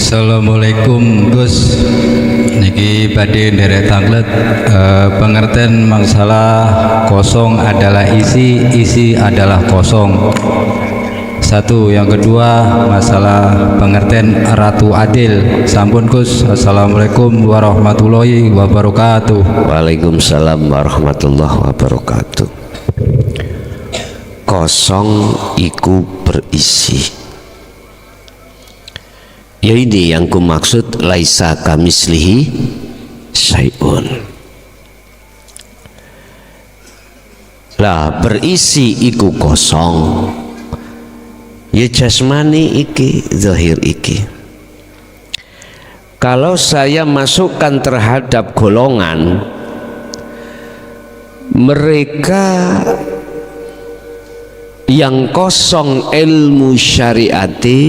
Assalamualaikum Gus. Niki badhe nderek tanglet pengertian masalah kosong adalah isi, isi adalah kosong. Satu, yang kedua masalah pengertian Ratu Adil. Sampun Gus. Assalamualaikum warahmatullahi wabarakatuh. Waalaikumsalam warahmatullahi wabarakatuh. Kosong iku berisi. Ya ini yang ku maksud laisa kamislihi syai'un. Lah berisi iku kosong. Ya jasmani iki, zahir iki. Kalau saya masukkan terhadap golongan mereka yang kosong ilmu syariati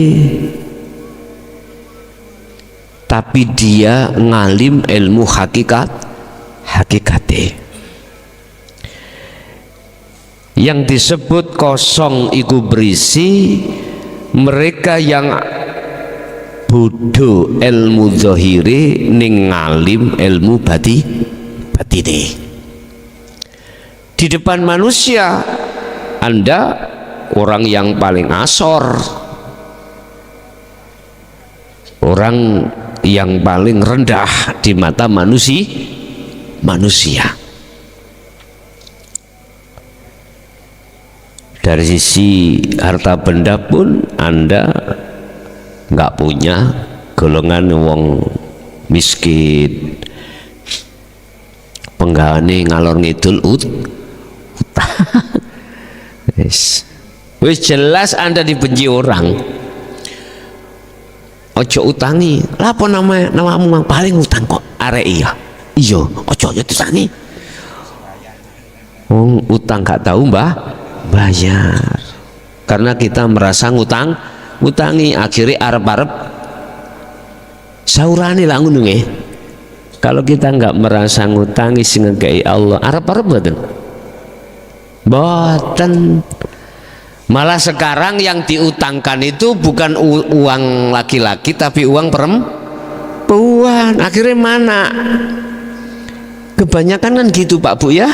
tapi dia ngalim ilmu hakikate. Yang disebut kosong iku berisi mereka yang bodoh ilmu zahiri ning ngalim ilmu batine. Di depan manusia Anda orang yang paling asor, orang yang paling rendah di mata manusia. Dari sisi harta benda pun Anda nggak punya, golongan wong miskin, penggawane ngalor ngidul wis jelas Anda dibenci orang. Ojo utangi, lapo namamu mang paling utang kok arek iya. Iya, ojo utangi. Utang gak tahu bayar. Karena kita merasa ngutangi akhirnya arep-arep saurane lah ngono nggih. Kalau kita nggak merasa ngutangi sing ngekei Allah, arep-arep mboten. Malah sekarang yang diutangkan itu bukan uang laki-laki tapi uang perempuan. Akhirnya mana? Kebanyakan kan gitu Pak Bu ya.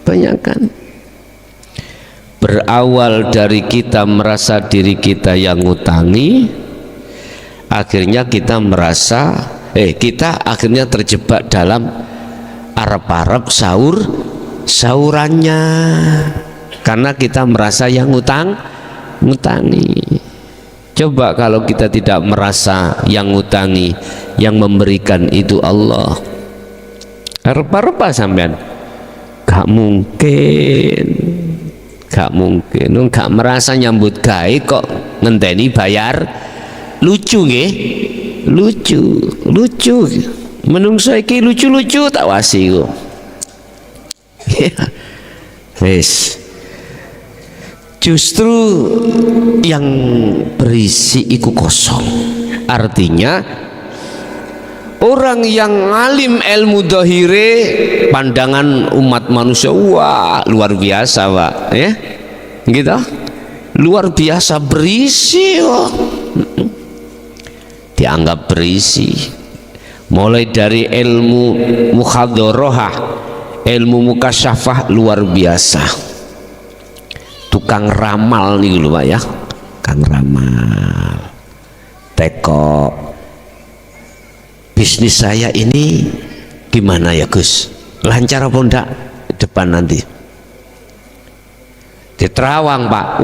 Kebanyakan. Berawal dari kita merasa diri kita yang ngutangi, akhirnya kita merasa kita akhirnya terjebak dalam arep-arep saurannya. Karena kita merasa yang ngutangi. Coba kalau kita tidak merasa yang ngutangi, yang memberikan itu Allah, apa sampean? Gak mungkin, gak merasa nyambut gawe kok ngenteni bayar. Lucu nggih, lucu. Menungso iki lucu-lucu tak wasi kok. Wis. Justru yang berisi iku kosong. Artinya orang yang ngalim ilmu dohire pandangan umat manusia wah luar biasa Pak ya gitu, luar biasa berisi dianggap berisi, mulai dari ilmu mukhadharah, ilmu mukasyafah luar biasa. Tukang ramal nih dulu Pak ya, kang ramal teko bisnis saya ini gimana ya Gus, lancar apa enggak depan nanti di Terawang Pak.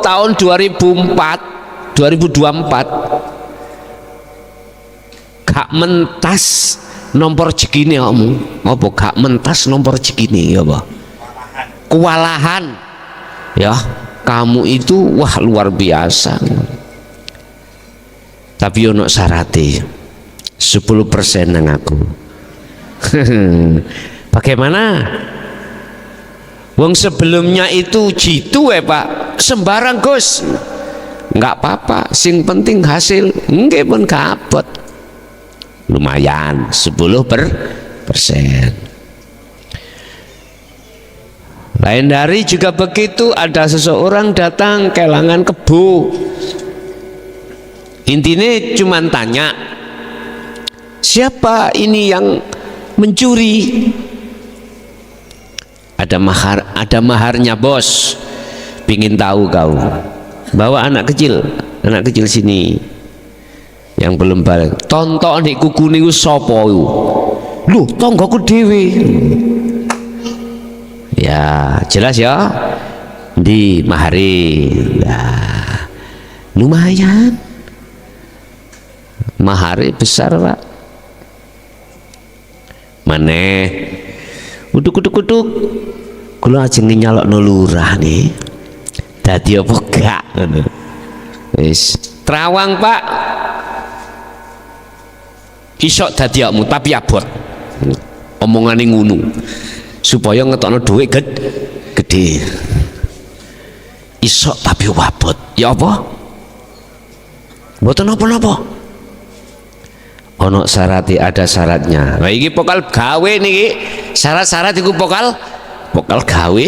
Tahun 2024 gak mentas nomor segini kamu apa gak mentas nomor segini ya Pak, kewalahan ya kamu itu wah luar biasa. Tapi ono syarate 10% nang aku. Bagaimana? Wong sebelumnya itu jitu Pak, sembarang Gus. Enggak apa-apa, sing penting hasil. Nggih pun kapot. Lumayan 10%. Lain dari juga begitu, ada seseorang datang kelangan kebo, Intinya cuman tanya, siapa ini yang mencuri? Ada maharnya bos. Pingin tahu kau. Bawa anak kecil sini yang belum balik. Tonton nih kuku niku sapa iku? Lho, tonggoku dhewe. Ya, jelas ya. Di mahari. Nah, lumayan. Mahari besar, Pak. Maneh. Uduk. Kula ajeng nyalokno lurah nih. Dadi apa gak ngono. Wis, terawang, Pak. Isok dadi akmu tapi abot. Omongane ngono. Supaya ngetokno dhuwit gede. Isok tapi abot. Ya apa? Mboten napa-napa. Ono syarati, ada syaratnya. Nah iki pokal gawe niki. Syarat-syarat iku pokal gawe.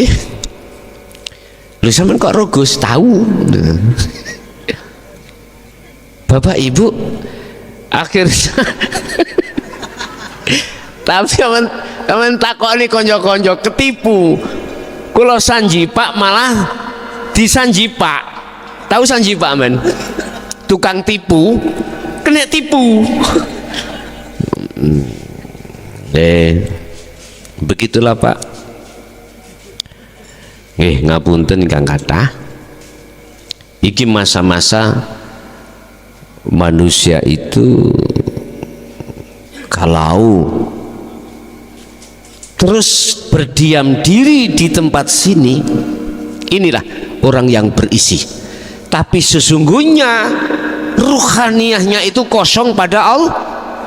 Lu sampean kok rogus tahu. Bapak Ibu akhirnya tapi sampean takoni konco-konco ketipu. Kula sanjipak malah disanjipak. Tahu sanjipak men? Tukang tipu kena tipu. Begitulah Pak. Ngapunten ingkang kathah. Iki masa-masa manusia itu kalau terus berdiam diri di tempat sini, inilah orang yang berisi. Tapi sesungguhnya ruhaniyahnya itu kosong pada Allah.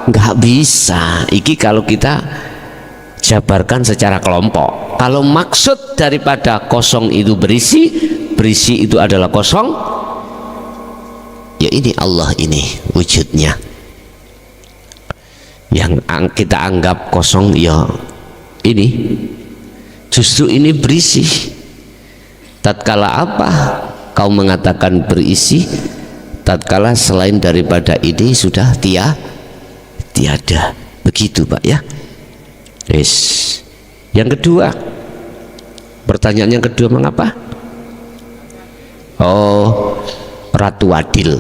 Nggak bisa. Iki kalau kita jabarkan secara kelompok. Kalau maksud daripada kosong itu berisi, berisi itu adalah kosong, ya ini Allah ini wujudnya. Yang kita anggap kosong, ya ini justru ini berisi. Tatkala apa kau mengatakan berisi? Tatkala selain daripada ini sudah tiada. Begitu Pak ya. Yes. Yang kedua, pertanyaan yang kedua mengapa? Oh, Ratu Adil.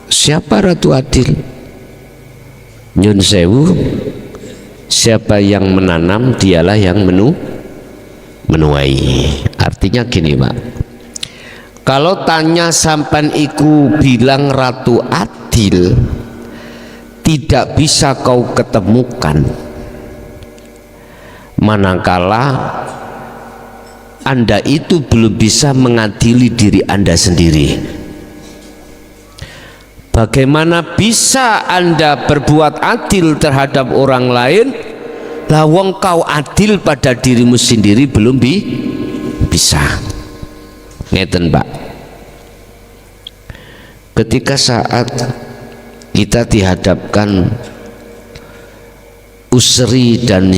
Siapa Ratu Adil? Nyun sewu, siapa yang menanam dialah yang menuai. Artinya gini Pak, kalau tanya sampan iku bilang Ratu Adil, tidak bisa kau ketemukan manakala Anda itu belum bisa mengadili diri Anda sendiri. Bagaimana bisa Anda berbuat adil terhadap orang lain, lawang kau adil pada dirimu sendiri belum bisa. Ngeten Pak, ketika saat kita dihadapkan usri dan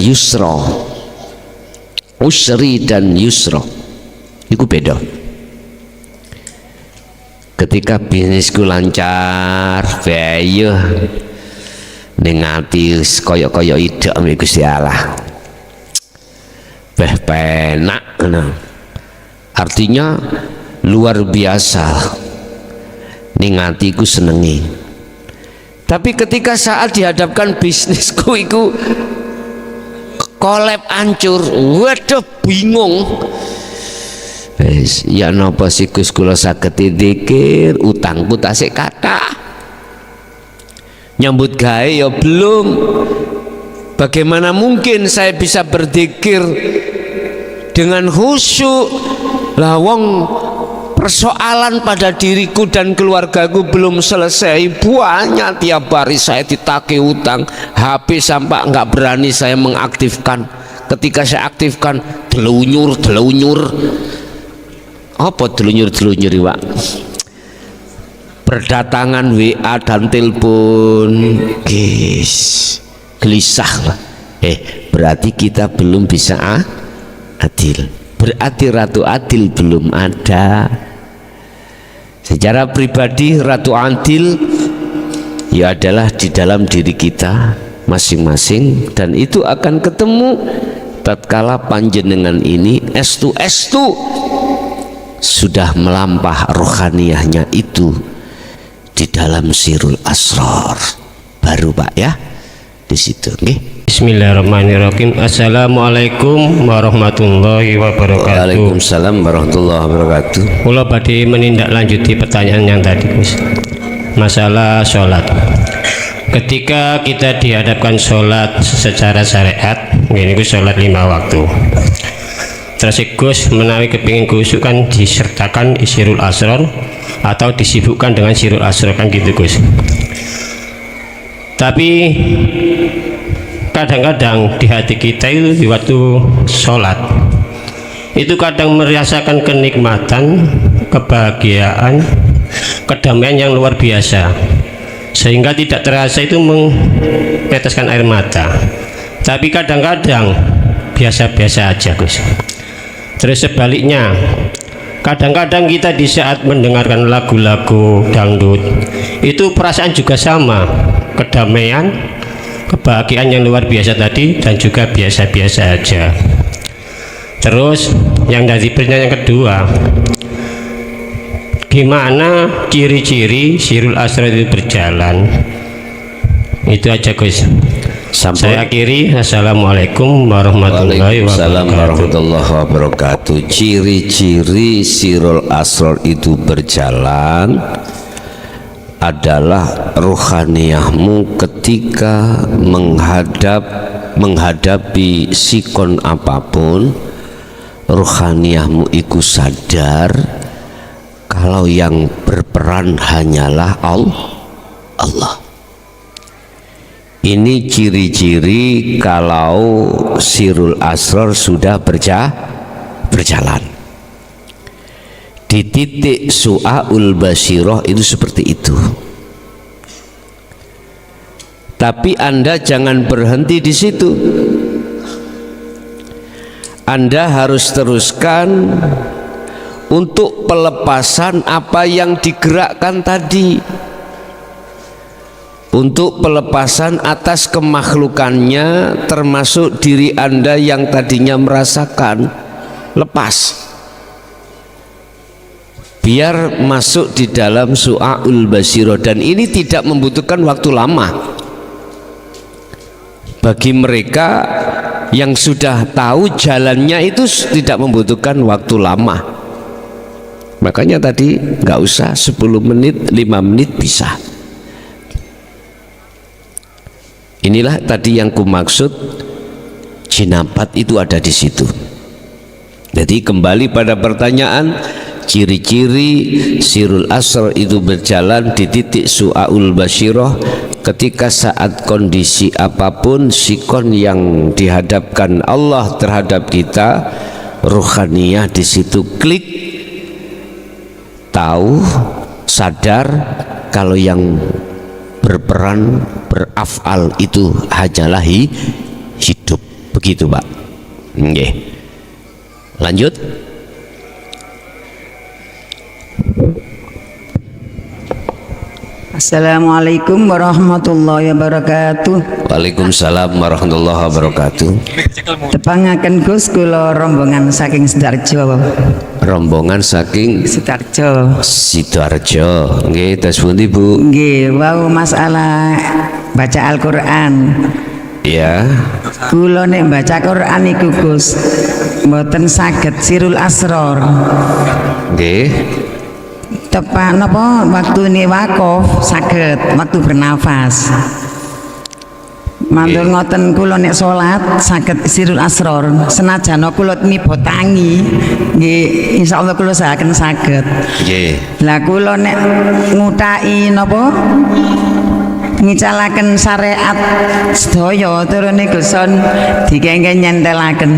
yusra itu beda. Ketika bisnisku lancar bayu ning ati kaya-kaya idek Gusti Allah penak ngono, artinya luar biasa ning atiku senengi. Tapi ketika saat dihadapkan bisnisku itu kolab hancur, waduh bingung. Ya napa sih Gus kula saged dzikir, utangku tasik kathah. Nyambut gawe ya belum. Bagaimana mungkin saya bisa berzikir dengan khusyuk? Lawang persoalan pada diriku dan keluargaku belum selesai, banyak tiap hari saya ditagih utang, HP sampai nggak berani saya mengaktifkan. Ketika saya aktifkan delunyur apa delunyur Pak? Berdatangan WA dan telepon, guys, gelisah Pak. Berarti kita belum bisa adil, berarti Ratu Adil belum ada. Secara pribadi Ratu Adil ya adalah di dalam diri kita masing-masing, dan itu akan ketemu tatkala panjenengan ini estu sudah melampah rohaniyahnya itu di dalam Sirul Asrar. Baru Pak ya di situ. Bismillahirrahmanirrahim. Assalamualaikum warahmatullahi wabarakatuh. Waalaikumsalam warahmatullahi wabarakatuh. Kula badhe menindaklanjuti pertanyaan yang tadi, Gus. Masalah sholat. Ketika kita dihadapkan sholat secara syariat, ini Gus sholat 5 waktu. Terus Gus menawi kepingin khusuk kan disertakan Sirul Asrar atau disibukkan dengan Sirul Asrar kan gitu Gus. Tapi kadang-kadang di hati kita itu di waktu sholat itu kadang merasakan kenikmatan, kebahagiaan, kedamaian yang luar biasa, sehingga tidak terasa itu meneteskan air mata. Tapi kadang-kadang biasa-biasa aja Gus. Terus sebaliknya, kadang-kadang kita di saat mendengarkan lagu-lagu dangdut itu perasaan juga sama, kedamaian, kebahagiaan yang luar biasa tadi, dan juga biasa-biasa aja. Terus yang dari pertanyaan yang kedua, gimana ciri-ciri Sirul Asrar itu berjalan? Itu aja Gus. Saya akhiri. Assalamualaikum warahmatullahi wabarakatuh. Ciri-ciri Sirul Asrar itu berjalan adalah rohaniyahmu ketika menghadapi sikon apapun, rohaniyahmu itu sadar kalau yang berperan hanyalah Allah. Ini ciri-ciri kalau Sirul Asrar sudah berjalan. Di titik su'aul basyirah itu seperti itu. Tapi Anda jangan berhenti di situ. Anda harus teruskan untuk pelepasan apa yang digerakkan tadi, untuk pelepasan atas kemakhlukannya, termasuk diri Anda yang tadinya merasakan. Lepas, biar masuk di dalam su'aul basyirah. Dan ini tidak membutuhkan waktu lama bagi mereka yang sudah tahu jalannya, itu tidak membutuhkan waktu lama. Makanya tadi nggak usah 10 menit, 5 menit bisa. Inilah tadi yang kumaksud, jinabat itu ada di situ. Jadi kembali pada pertanyaan, ciri-ciri Sirul Asrar itu berjalan di titik su'aul basyirah ketika saat kondisi apapun, sikon yang dihadapkan Allah terhadap kita, ruhaniyah di situ klik, tahu, sadar kalau yang berperan, berafal itu hanyalah hidup. Begitu Pak. Nggih. Lanjut. Assalamualaikum warahmatullahi wabarakatuh. Waalaikumsalam warahmatullahi wabarakatuh. Tepangaken Gus, kula rombongan saking Sidoarjo. Rombongan saking Sidoarjo. Sidoarjo. Nggih, tes pundi Bu? Nggih, wau masalah baca Al-Qur'an. Ya. Kula nek baca Qur'an iku Gus, mboten saged Sirul Asrar. Nggih. Tepak napa waktu ini wakaf saged, waktu bernafas. Mantul ngoten kula nek salat saged Sirul Asrar. Senajan kula nibo tangi, nggih insyaallah kula saken saged. Nggih. Lah kula nek ngutaki napa ngicalaken syariat sedaya turune Guson dikengken nyentelaken.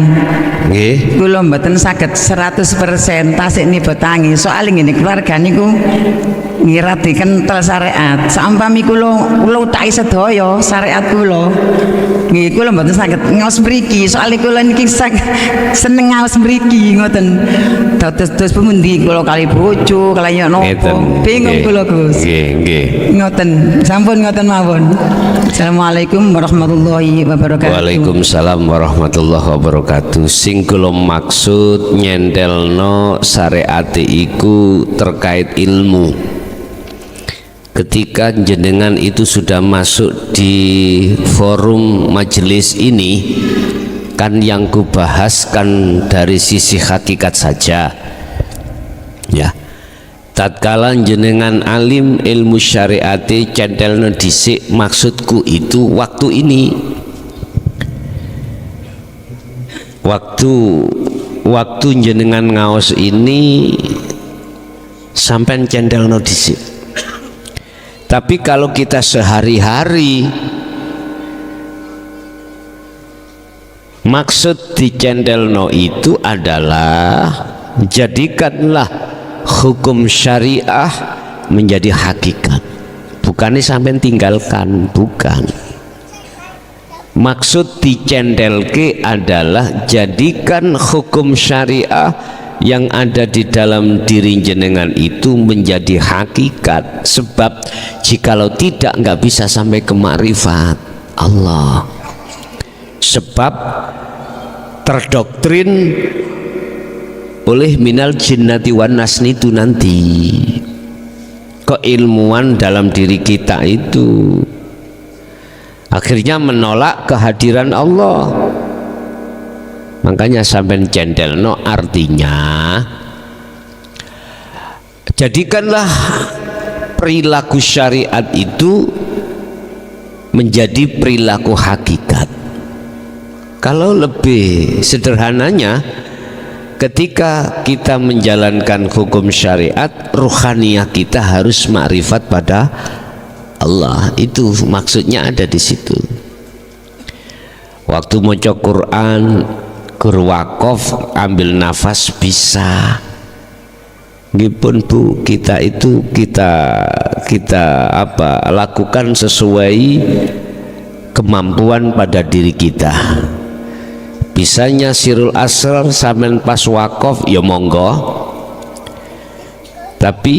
Nggih. Kula mboten saged 100% tasik nibo tangi. Soal ngene keluarga niku ngirati kental syariat. Sampami kula utaki sedaya syariat kula. Nggih kula mboten saged ngaos mriki, soalé kula niki seneng ngaos mriki ngoten. Dados pundi kula kali bojo, kali napa. Bingung kula Gus. Nggih. Ngoten, sampun ngoten mawon. Assalamualaikum warahmatullahi wabarakatuh. Waalaikumsalam warahmatullahi wabarakatuh. Sing kula maksud nyentelno syariate iku terkait ilmu. Ketika jenengan itu sudah masuk di forum majelis ini, kan yang kubahas kan dari sisi hakikat saja ya. Tatkala jenengan alim ilmu syariati centelno dhisik, maksudku itu waktu ini, waktu jenengan ngaos ini sampai centelno dhisik. Tapi kalau kita sehari-hari, maksud di centelno itu adalah jadikanlah hukum syariah menjadi hakikat, bukannya sampai tinggalkan, bukan. Maksud dicentelke adalah jadikan hukum syariah yang ada di dalam diri jenengan itu menjadi hakikat. Sebab jikalau tidak, nggak bisa sampai ke makrifat Allah. Sebab terdoktrin oleh minal jinnati wan nasni itu nanti keilmuan dalam diri kita itu akhirnya menolak kehadiran Allah. Makanya sampai centelno artinya jadikanlah perilaku syariat itu menjadi perilaku hakikat. Kalau lebih sederhananya, ketika kita menjalankan hukum syariat, ruhaniyah kita harus makrifat pada Allah. Itu maksudnya ada di situ. Waktu maca Quran, guru wakaf, ambil nafas bisa. Gipun Bu, kita itu kita lakukan sesuai kemampuan pada diri kita. Bisanya sirul asrar sampean pas wakaf ya monggo, tapi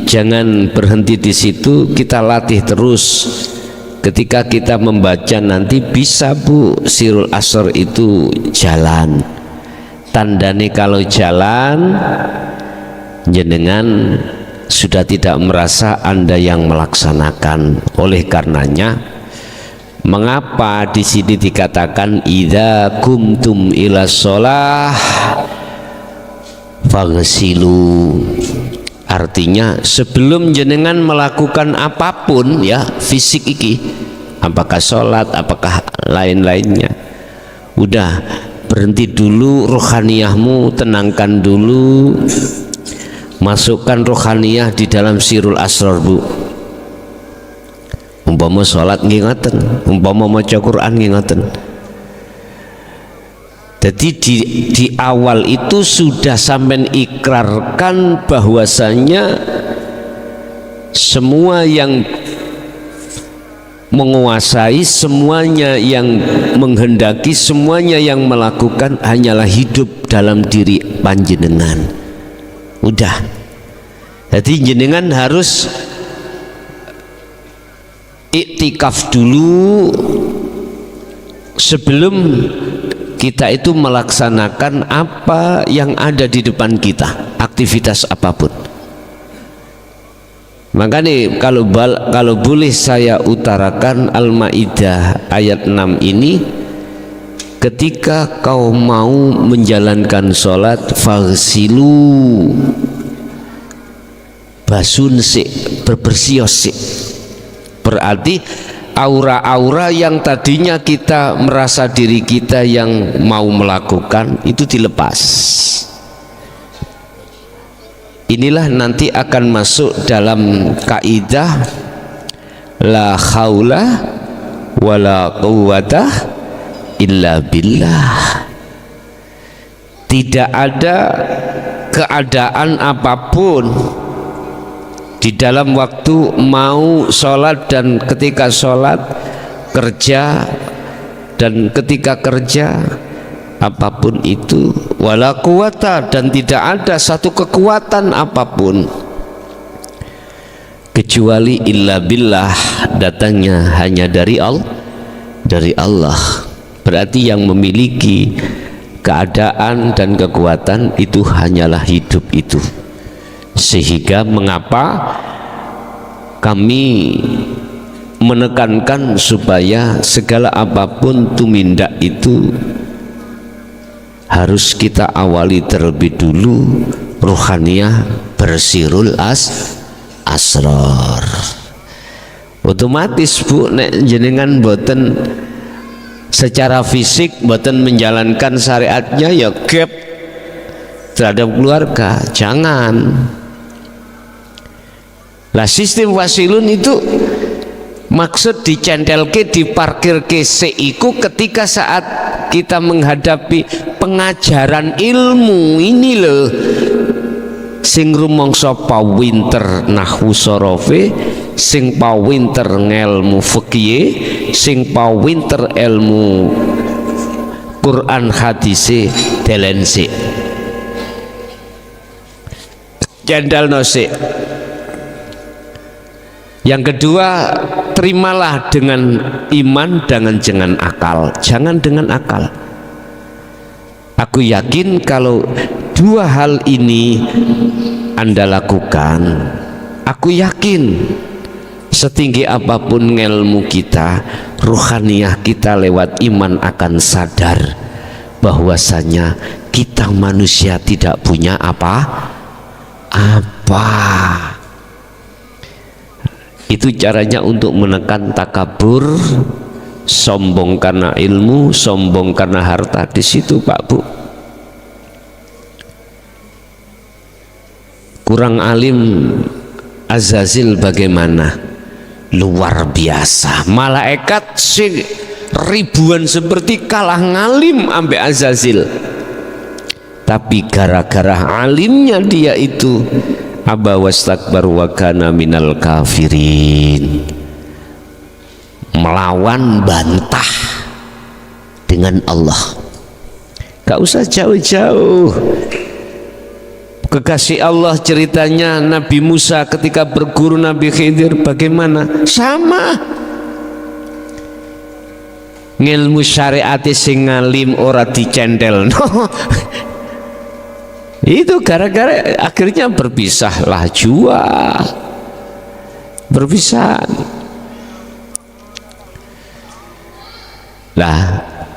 jangan berhenti di situ, kita latih terus. Ketika kita membaca nanti bisa Bu sirul asr itu jalan. Tandane kalau jalan, jenengan sudah tidak merasa Anda yang melaksanakan. Oleh karenanya, mengapa di sini dikatakan idza kumtum ila shalah faghsilu? Artinya sebelum jenengan melakukan apapun ya fisik iki, apakah sholat, apakah lain-lainnya, udah berhenti dulu, rohaniyahmu tenangkan dulu, masukkan rohaniyah di dalam sirul asrar Bu. Umpama sholat nggih ngoten, umpama maca Quran nggih ngoten. Jadi di awal itu sudah sampai ikrarkan bahwasanya semua yang menguasai, semuanya yang menghendaki, semuanya yang melakukan hanyalah hidup dalam diri panjenengan. Udah. Jadi jenengan harus iktikaf dulu sebelum kita itu melaksanakan apa yang ada di depan kita, aktivitas apapun. Makanya kalau boleh saya utarakan Al-Maidah ayat 6 ini, ketika kau mau menjalankan sholat faghsilu, basun sik, berbersios sik. Berarti aura-aura yang tadinya kita merasa diri kita yang mau melakukan itu dilepas. Inilah nanti akan masuk dalam kaidah la haula wala quwwata illa billah. Tidak ada keadaan apapun di dalam waktu mau sholat dan ketika sholat, kerja dan ketika kerja, apapun itu, wala quwata, dan tidak ada satu kekuatan apapun kecuali illa billah, datangnya hanya dari Allah. Berarti yang memiliki keadaan dan kekuatan itu hanyalah hidup itu. Sehingga mengapa kami menekankan supaya segala apapun tumindak itu harus kita awali terlebih dulu ruhaniyah bersirul asrar. Otomatis Bu, nek jenengan boten secara fisik boten menjalankan syariatnya, ya gap terhadap keluarga, jangan. Lah sistem wasilun itu maksud dicentelke, diparkirke seiku ketika saat kita menghadapi pengajaran ilmu ini loh, sing rumangsa pawinter nahwu sorofe, sing pawinter ngelmu fikih, sing pawinter ilmu Quran hadise delensi jendal nosik. Yang kedua, terimalah dengan iman, dengan akal, jangan dengan akal. Aku yakin kalau dua hal ini Anda lakukan, aku yakin setinggi apapun ilmu kita, ruhaniyah kita lewat iman akan sadar bahwasanya kita manusia tidak punya apa-apa. Itu caranya untuk menekan takabur, sombong karena ilmu, sombong karena harta. Di situ Pak Bu. Kurang alim Azazil bagaimana? Luar biasa. Malaikat sing ribuan seperti kalah ngalim ambe Azazil. Tapi gara-gara alimnya dia itu, aba wastakbar wa kana minal kafirin, melawan, bantah dengan Allah. Gak usah jauh-jauh. Kekasih Allah ceritanya Nabi Musa ketika berguru Nabi Khidir bagaimana? Sama. Ngilmu syariat sing ngalim ora dicentelno. Itu gara-gara akhirnya berpisahlah jua, berpisah. Lah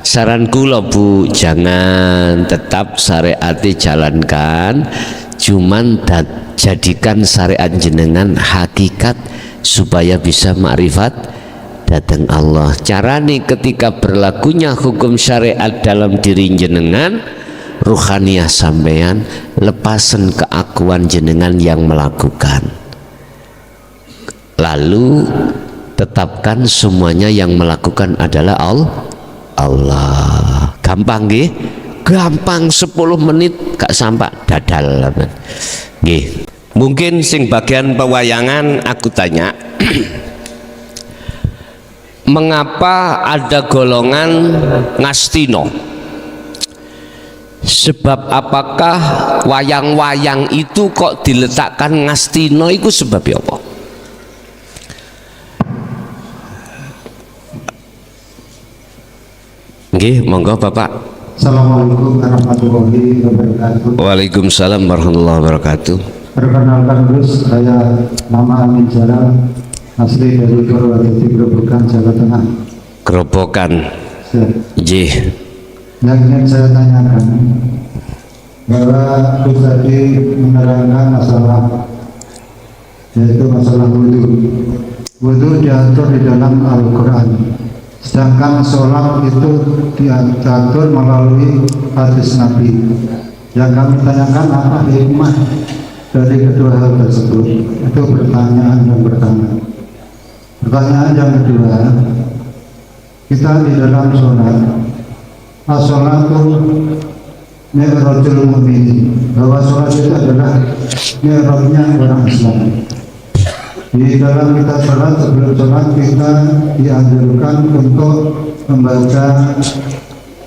saran kula Bu, jangan, tetap syariat jalankan, cuman jadikan syariat jenengan hakikat supaya bisa makrifat datang Allah. Carane ketika berlakunya hukum syariat dalam diri jenengan, ruhaniyah sampean lepasen keakuan jenengan yang melakukan, lalu tetapkan semuanya yang melakukan adalah Allah. Gampang nggih? Gampang, 10 menit gak sampai dadal nggih. Mungkin sing bagian pewayangan aku tanya mengapa ada golongan ngastino? Sebab apakah wayang-wayang itu kok diletakkan ngastino, itu sebab apa? Nggih, monggo Bapak. Assalamualaikum warahmatullahi wabarakatuh. Waalaikumsalam warahmatullahi wabarakatuh. Perkenalkan Gus, saya nama Amin Jalal, asli dari Purwodadi, Grobogan, Jawa Tengah. Grobogan. Nggih. Yang ingin saya tanyakan, bahwa Gus tadi menerangkan masalah, yaitu masalah wudhu. Wudhu diatur di dalam Al-Quran, sedangkan sholat itu diatur melalui hadis Nabi. Yang kami tanyakan, apa hikmah dari kedua hal tersebut? Itu pertanyaan yang pertama. Pertanyaan yang kedua, kita di dalam sholat, as-sholatu mi'rajul mu'minin, bahwa sholat itu adalah mi'rajnya orang Islam. Di dalam kita sholat, sebelum sholat kita dianjurkan untuk membaca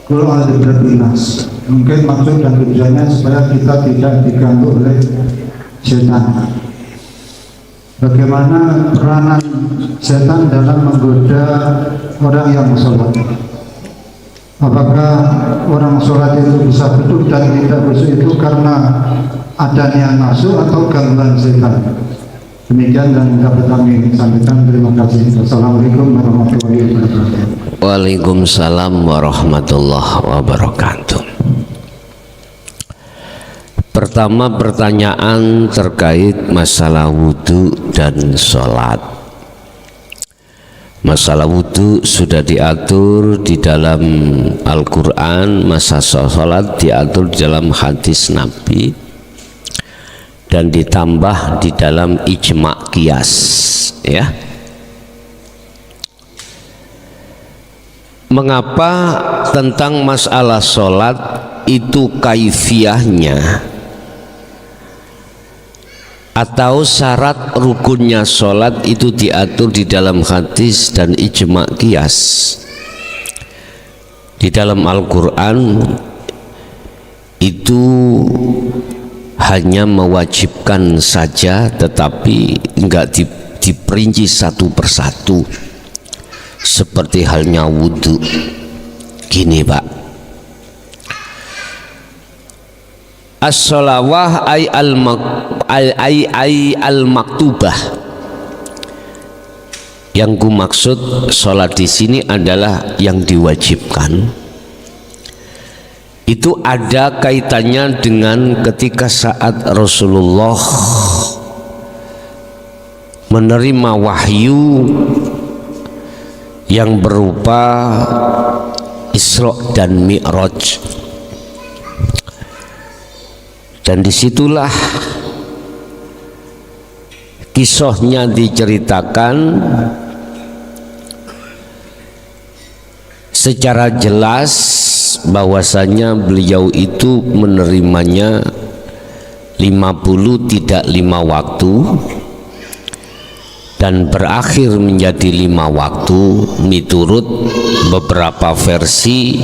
Qul a'udzu birabbin nas. Mungkin maksud dan tujuannya supaya kita tidak diganggu oleh setan. Bagaimana peranan setan dalam menggoda orang yang sholat? Apakah orang sholat itu bisa khusyuk dan tidak khusyuk itu karena adanya nafsu atau gangguan setan? Demikian yang dapat kami sampaikan. Terima kasih. Assalamualaikum warahmatullahi wabarakatuh. Waalaikumsalam warahmatullahi wabarakatuh. Pertama, pertanyaan terkait masalah wudhu dan sholat. Masalah wudhu sudah diatur di dalam Al-Quran, masalah sholat diatur di dalam hadis Nabi dan ditambah di dalam ijma' qiyas, ya. Mengapa tentang masalah sholat itu kaifiyahnya atau syarat rukunnya sholat itu diatur di dalam hadis dan ijma' qiyas? Di dalam Al-Quran itu hanya mewajibkan saja, tetapi enggak diperinci satu persatu, seperti halnya wudhu. Gini Pak, as-sholawah ay al-maktubah. Yang ku maksud sholat di sini adalah yang diwajibkan. Itu ada kaitannya dengan ketika saat Rasulullah menerima wahyu yang berupa Isra dan Mi'raj, dan disitulah kisahnya diceritakan secara jelas bahwasanya beliau itu menerimanya 50 tidak 5 waktu dan berakhir menjadi 5 waktu miturut beberapa versi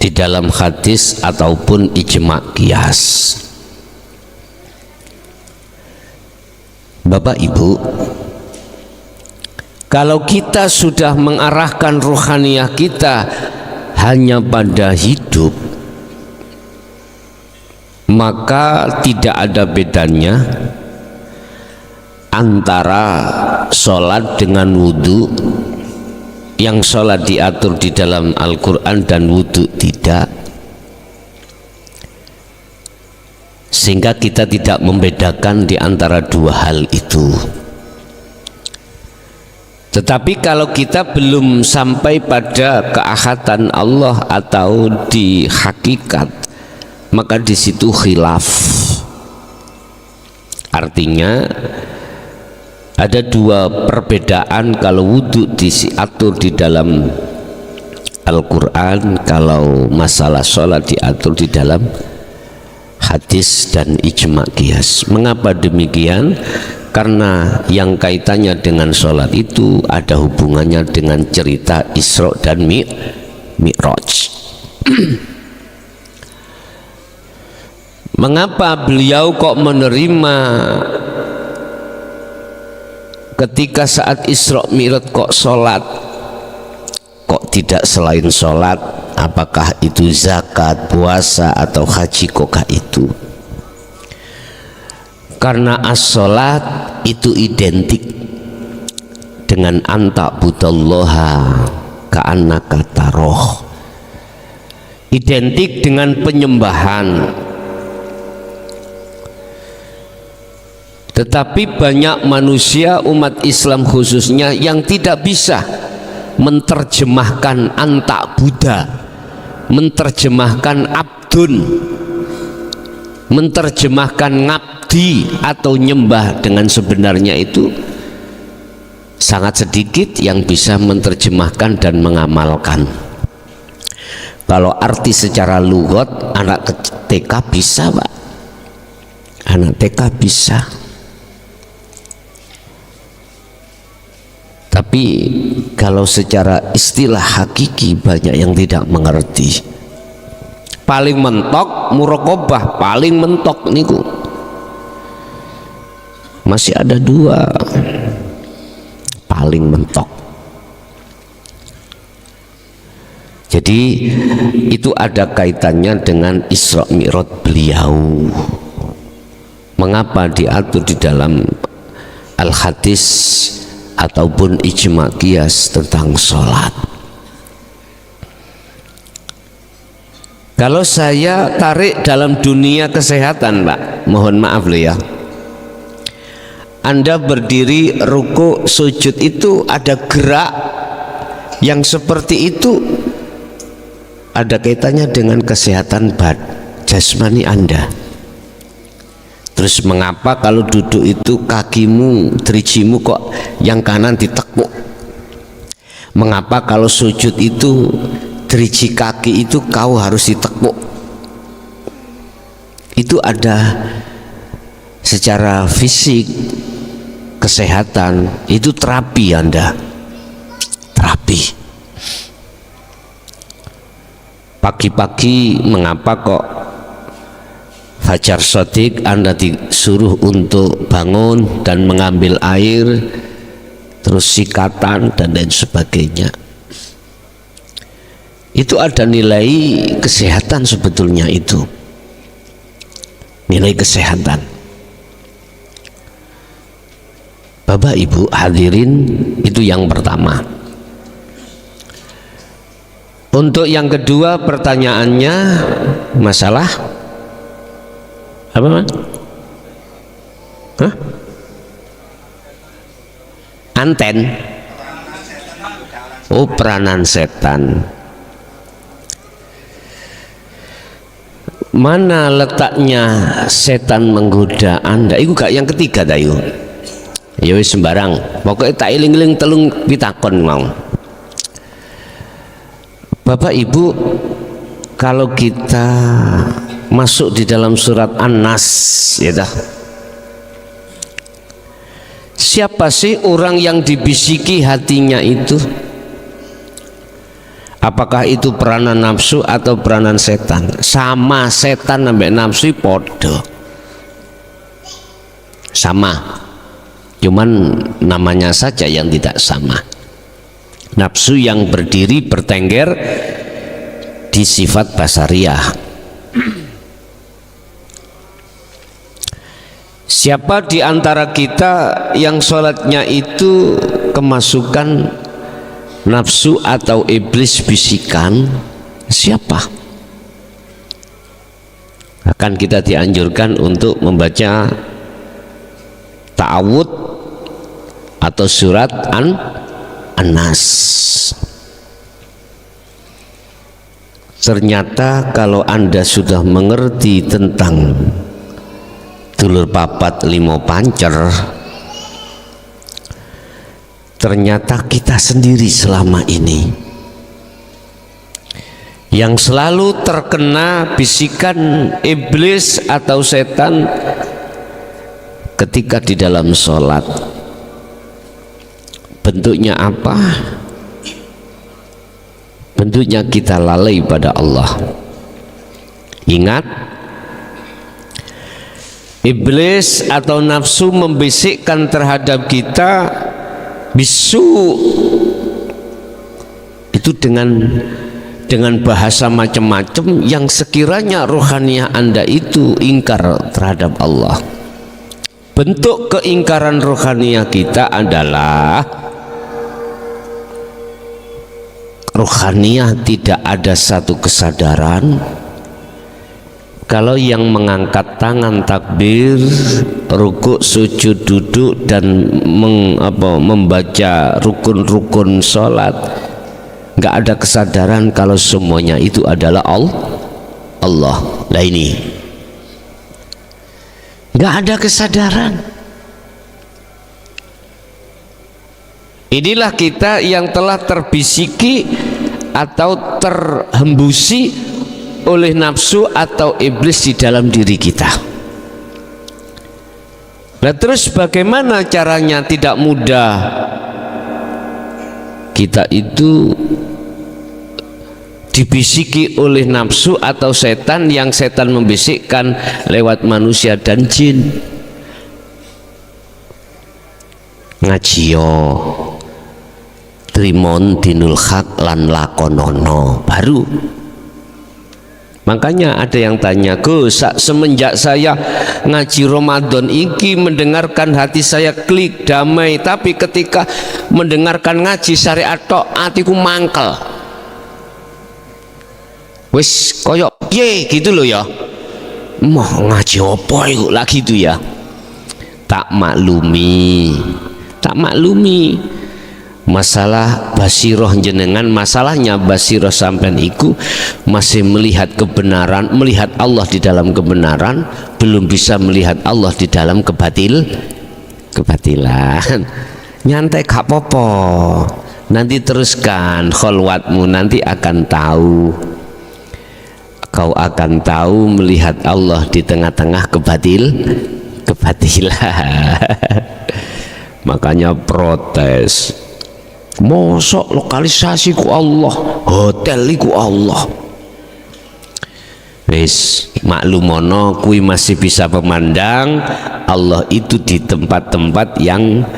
di dalam hadis ataupun ijma' qiyas. Bapak Ibu, kalau kita sudah mengarahkan rohaniyah kita hanya pada hidup, maka tidak ada bedanya antara sholat dengan wudhu. Yang sholat diatur di dalam Al-Quran dan wudhu tidak, sehingga kita tidak membedakan di antara dua hal itu. Tetapi kalau kita belum sampai pada keahatan Allah atau di hakikat, maka di situ khilaf. Artinya ada dua perbedaan kalau wudhu diatur di dalam Al-Quran, kalau masalah sholat diatur di dalam hadis dan ijma' qiyas. Mengapa demikian? Karena yang kaitannya dengan sholat itu ada hubungannya dengan cerita Isra dan Mi'raj. Mengapa beliau kok menerima ketika saat Isra Mi'raj kok sholat, kok tidak selain sholat? Apakah itu zakat, puasa atau haji, kokah itu? Karena as-sholat itu identik dengan anta budallaha ka'annaka taroh, identik dengan penyembahan. Tetapi banyak manusia umat Islam khususnya yang tidak bisa menerjemahkan anta Buddha, menerjemahkan abdun, menerjemahkan ngabdi atau nyembah dengan sebenarnya. Itu sangat sedikit yang bisa menerjemahkan dan mengamalkan. Kalau arti secara lughat, anak TK bisa Pak, anak TK bisa. Tapi kalau secara istilah hakiki banyak yang tidak mengerti. Paling mentok muraqabah, paling mentok niku. Masih ada dua paling mentok. Jadi itu ada kaitannya dengan Isra Mi'raj beliau. Mengapa diatur di dalam al-hadis ataupun ijma qiyas tentang sholat? Kalau saya tarik dalam dunia kesehatan, Pak, mohon maaf loh ya, Anda berdiri ruku sujud itu ada gerak yang seperti itu, ada kaitannya dengan kesehatan jasmani Anda. Terus mengapa kalau duduk itu kakimu, dirijimu kok yang kanan ditekuk? Mengapa kalau sujud itu driji kaki itu kau harus ditekuk? Itu ada secara fisik kesehatan, itu terapi Anda, terapi. Pagi-pagi mengapa kok fajar shadiq Anda disuruh untuk bangun dan mengambil air, terus sikatan dan lain sebagainya? Itu ada nilai kesehatan sebetulnya, itu nilai kesehatan. Bapak Ibu hadirin, itu yang pertama. Untuk yang kedua pertanyaannya masalah apa, Mas? Hah? Anten. Oh, peranan setan. Mana letaknya setan menggoda Anda? Iku gak yang ketiga ta yo. Ya wis sembarang. Pokoknya tak eling-eling telung pitakon mau. Bapak Ibu, kalau kita masuk di dalam surat An-Nas, ya dah. Siapa sih orang yang dibisiki hatinya itu? Apakah itu peranan nafsu atau peranan setan? Sama, setan sampai nafsu podo. Sama. Cuman namanya saja yang tidak sama. Nafsu yang berdiri bertengger di sifat basariyah. Siapa di antara kita yang sholatnya itu kemasukan nafsu atau iblis bisikan? Siapa? Akan kita dianjurkan untuk membaca ta'awud atau surat An-Nas. Ternyata kalau Anda sudah mengerti tentang dulur papat limo pancer, ternyata kita sendiri selama ini yang selalu terkena bisikan iblis atau setan ketika di dalam sholat. Bentuknya apa? Bentuknya kita lalai pada Allah. Ingat, iblis atau nafsu membisikkan terhadap kita bisu itu dengan bahasa macam-macam yang sekiranya rohaniah Anda itu ingkar terhadap Allah. Bentuk keingkaran rohaniah kita adalah rohaniah tidak ada satu kesadaran kalau yang mengangkat tangan takbir, rukuk, sujud, duduk dan membaca rukun-rukun sholat, nggak ada kesadaran kalau semuanya itu adalah Allah. Nah ini nggak ada kesadaran. Inilah kita yang telah terbisiki atau terhembusi oleh nafsu atau iblis di dalam diri kita. Nah terus bagaimana caranya tidak mudah kita itu dibisiki oleh nafsu atau setan, yang setan membisikkan lewat manusia dan jin. Ngajiyo trimon dinul haq lan lakonono baru. Makanya ada yang tanya, Gus, semenjak saya ngaji Ramadan iki mendengarkan hati saya klik damai, tapi ketika mendengarkan ngaji syariat tok hatiku mangkel. Wis koyok piye gitu loh ya. Mau ngaji apa iku lagi itu ya. Tak maklumi. Masalah basiroh jenengan, masalahnya basiroh sampean iku masih melihat kebenaran, melihat Allah di dalam kebenaran, belum bisa melihat Allah di dalam kebatilan. Nyantai gak popo, nanti teruskan kholwatmu, nanti akan tahu. Kau akan tahu melihat Allah di tengah-tengah kebatilan. Makanya protes, mosok lokalisasi ku Allah, hotel ku Allah. Wis maklumono kui masih bisa memandang Allah itu di tempat-tempat yang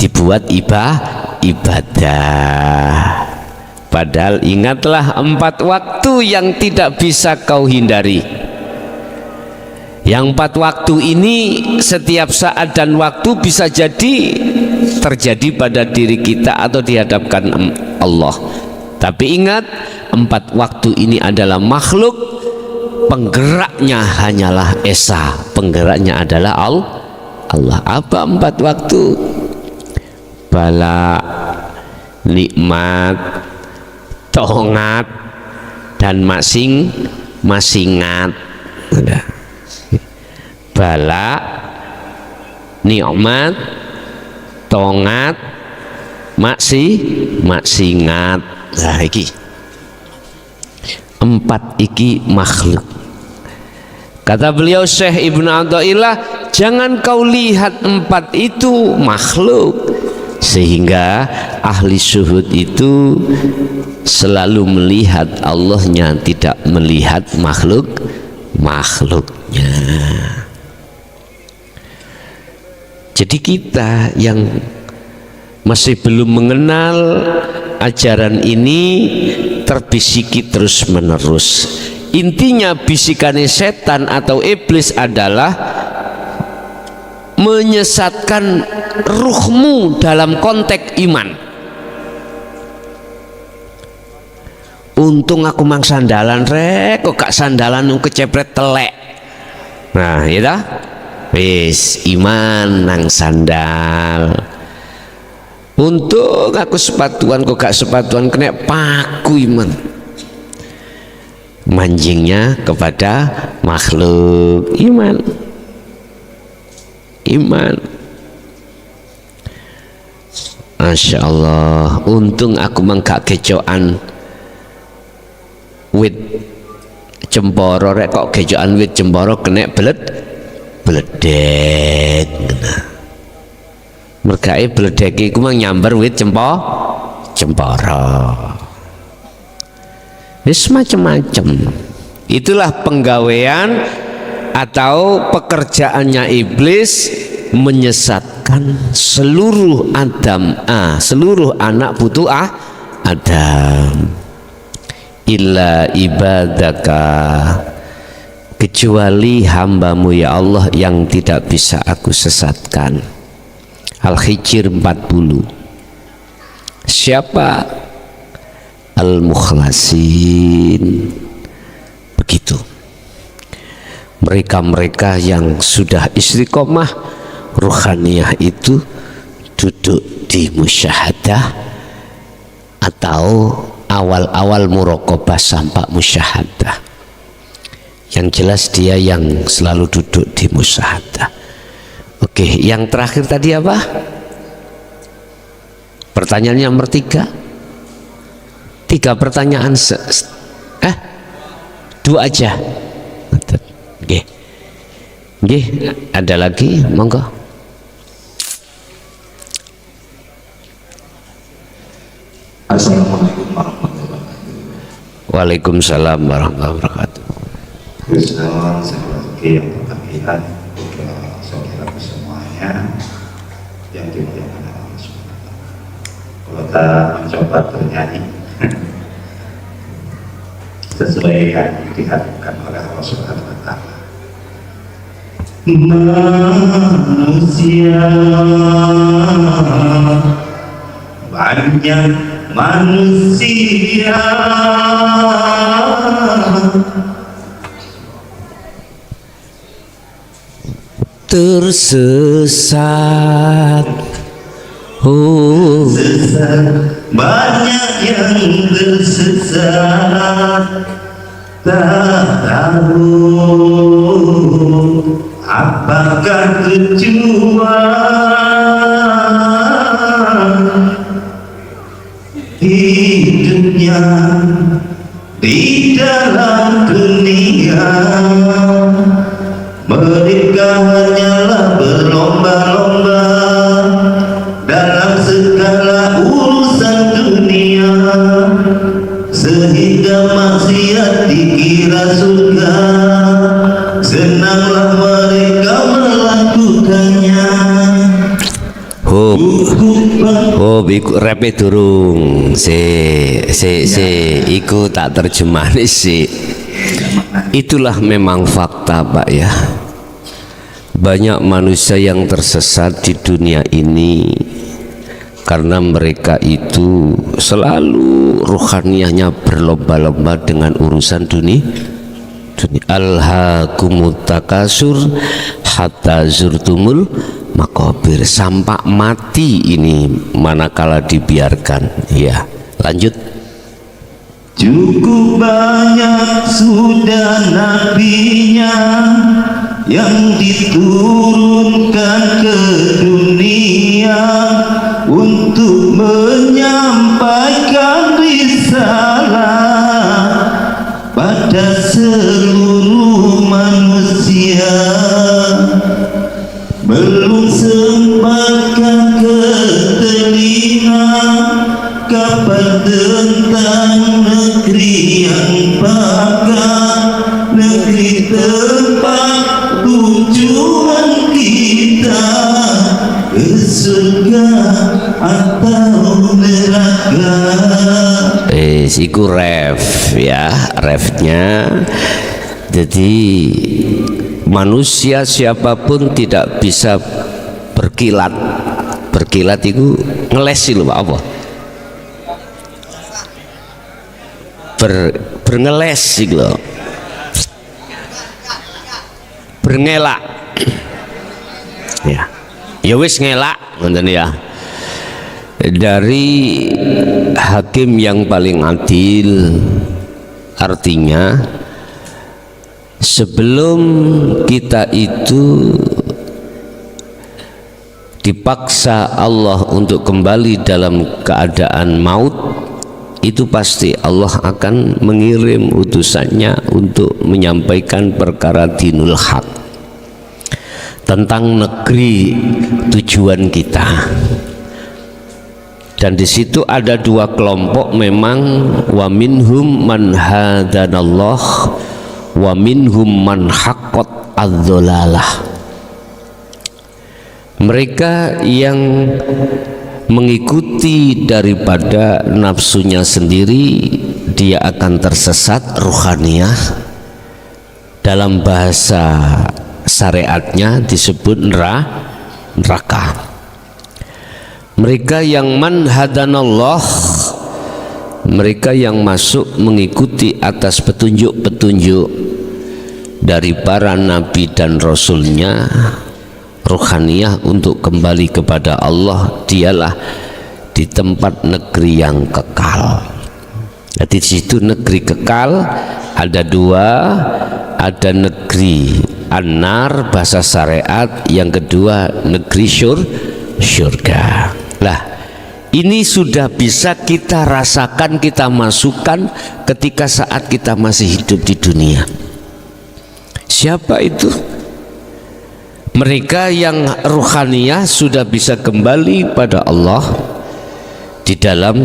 dibuat ibadah. Padahal ingatlah 4 waktu yang tidak bisa kau hindari. Yang 4 waktu ini setiap saat dan waktu bisa jadi terjadi pada diri kita atau dihadapkan Allah. Tapi ingat, 4 waktu ini adalah makhluk, penggeraknya hanyalah Esa, penggeraknya adalah Allah. Apa 4 waktu? Bala, nikmat, tongat, dan masingat. Udah. Bala, nikmat, tongat, maksingat. Nah iki 4 iki makhluk. Kata beliau Syekh Ibnu Athaillah, jangan kau lihat 4 itu makhluk, sehingga ahli syuhud itu selalu melihat Allahnya, tidak melihat makhluknya. Jadi kita yang masih belum mengenal ajaran ini terbisiki terus menerus. Intinya bisikan setan atau iblis adalah menyesatkan ruhmu dalam konteks iman. Untung aku mang sandalan rek, kok gak sandalan kecepret telek. Nah, ya dah. Wis iman nang sandal. Untung aku sepatuan, kok gak sepatuan kena paku iman. Manjingnya kepada makhluk iman. Masya Allah, untung aku mengkak kecoan wit cemporo rek, kok kecoan wit cemporo kena beledek. Mergai beledek iku mang nyamber wit cemporo. Wis macam-macam. Itulah penggawean atau pekerjaannya iblis, menyesatkan seluruh seluruh anak putu Adam. Illa ibadaka, kecuali hambamu ya Allah yang tidak bisa aku sesatkan. Al-Hijr 40. Siapa? Al-Mukhlasin. Begitu. Mereka-mereka yang sudah istiqomah ruhaniyah itu duduk di musyahadah atau awal-awal muraqabah sampai musyahadah. Yang jelas dia yang selalu duduk di musyahadah. Oke, yang terakhir tadi apa? Pertanyaan nomor 3. 3 pertanyaan 2 aja. Nggih, ada lagi? Monggo. Assalamualaikum warahmatullahi wabarakatuh. Waalaikumsalam warahmatullahi wabarakatuh. Husnul rezeki yang berlebihan untuk saudara semuanya yang dimuliakan Allah Subhanahu wa taala. Kalau kita mencoba bernyanyi sesuai yang diharapkan oleh Allah Subhanahu wa taala. Manusia banyak manusia tersesat, oh sesat, banyak yang tersesat, tak tahu apakah tujuan hidupnya di dalam dunia. Mereka hanyalah berlomba-lomba dalam segala urusan dunia, sehingga maksiat dikira surga. Senanglah mereka melakukannya. iku repe durung iku tak terjemahne sih. Itulah memang fakta Pak ya. Banyak manusia yang tersesat di dunia ini karena mereka itu selalu rohaniahnya berlomba-lomba dengan urusan dunia. Alhaakumut takasur hatta zurtumul makabir, sampai mati ini manakala dibiarkan. Ya, lanjut. Cukup banyak sudah nabinya yang diturunkan ke dunia untuk menyampaikan risalah pada seluruh manusia. Belum sempatkan ke telinga kabar tentang negeri yang bakal, negeri tempat tujuan kita, ke surga atau neraka. Iku ref ya, refnya. Jadi manusia siapapun tidak bisa berkilat. Berkilat itu ngelesi loh apa? Berngeles gitu loh. Berngelak. Ya. Ya wis ngelak ngoten ya. Dari hakim yang paling adil, artinya sebelum kita itu dipaksa Allah untuk kembali dalam keadaan maut, itu pasti Allah akan mengirim utusannya untuk menyampaikan perkara dinul haq tentang negeri tujuan kita. Dan di situ ada dua kelompok memang, wa minhum man hadanallah wa minhum man haqqat adz-dhalalah. Mereka yang mengikuti daripada nafsunya sendiri, dia akan tersesat ruhaniyah. Dalam bahasa syariatnya disebut neraka. Mereka yang man hadanallah, mereka yang masuk mengikuti atas petunjuk-petunjuk dari para nabi dan rasulnya, ruhaniyah untuk kembali kepada Allah, dialah di tempat negeri yang kekal. Jadi di situ negeri kekal ada dua, ada negeri an-nar bahasa syariat, yang kedua negeri syurga. Lah, ini sudah bisa kita rasakan, kita masukkan ketika saat kita masih hidup di dunia. Siapa itu? Mereka yang ruhaniyah sudah bisa kembali pada Allah di dalam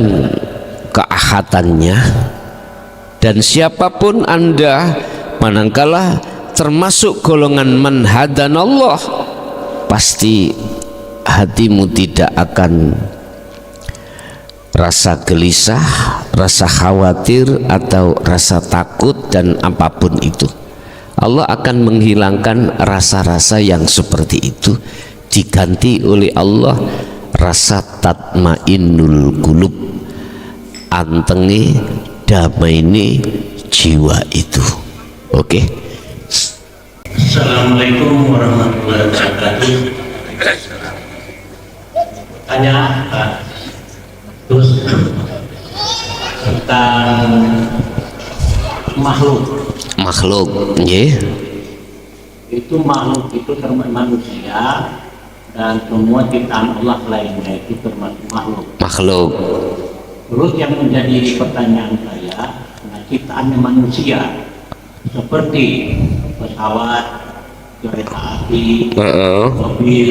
keahadannya. Dan siapapun Anda, manakala termasuk golongan man hadanallah, pasti hatimu tidak akan rasa gelisah, rasa khawatir, atau rasa takut, dan apapun itu. Allah akan menghilangkan rasa-rasa yang seperti itu, diganti oleh Allah rasa tatmainnul qulub, antenge damaine jiwa itu. Oke. Assalamualaikum warahmatullahi wabarakatuh. Tanya terus tentang makhluk, nggih. itu makhluk itu termasuk manusia dan semua ciptaan Allah lainnya itu termasuk makhluk. Terus yang menjadi pertanyaan saya, nah, ciptaannya manusia seperti pesawat, kereta api, mobil,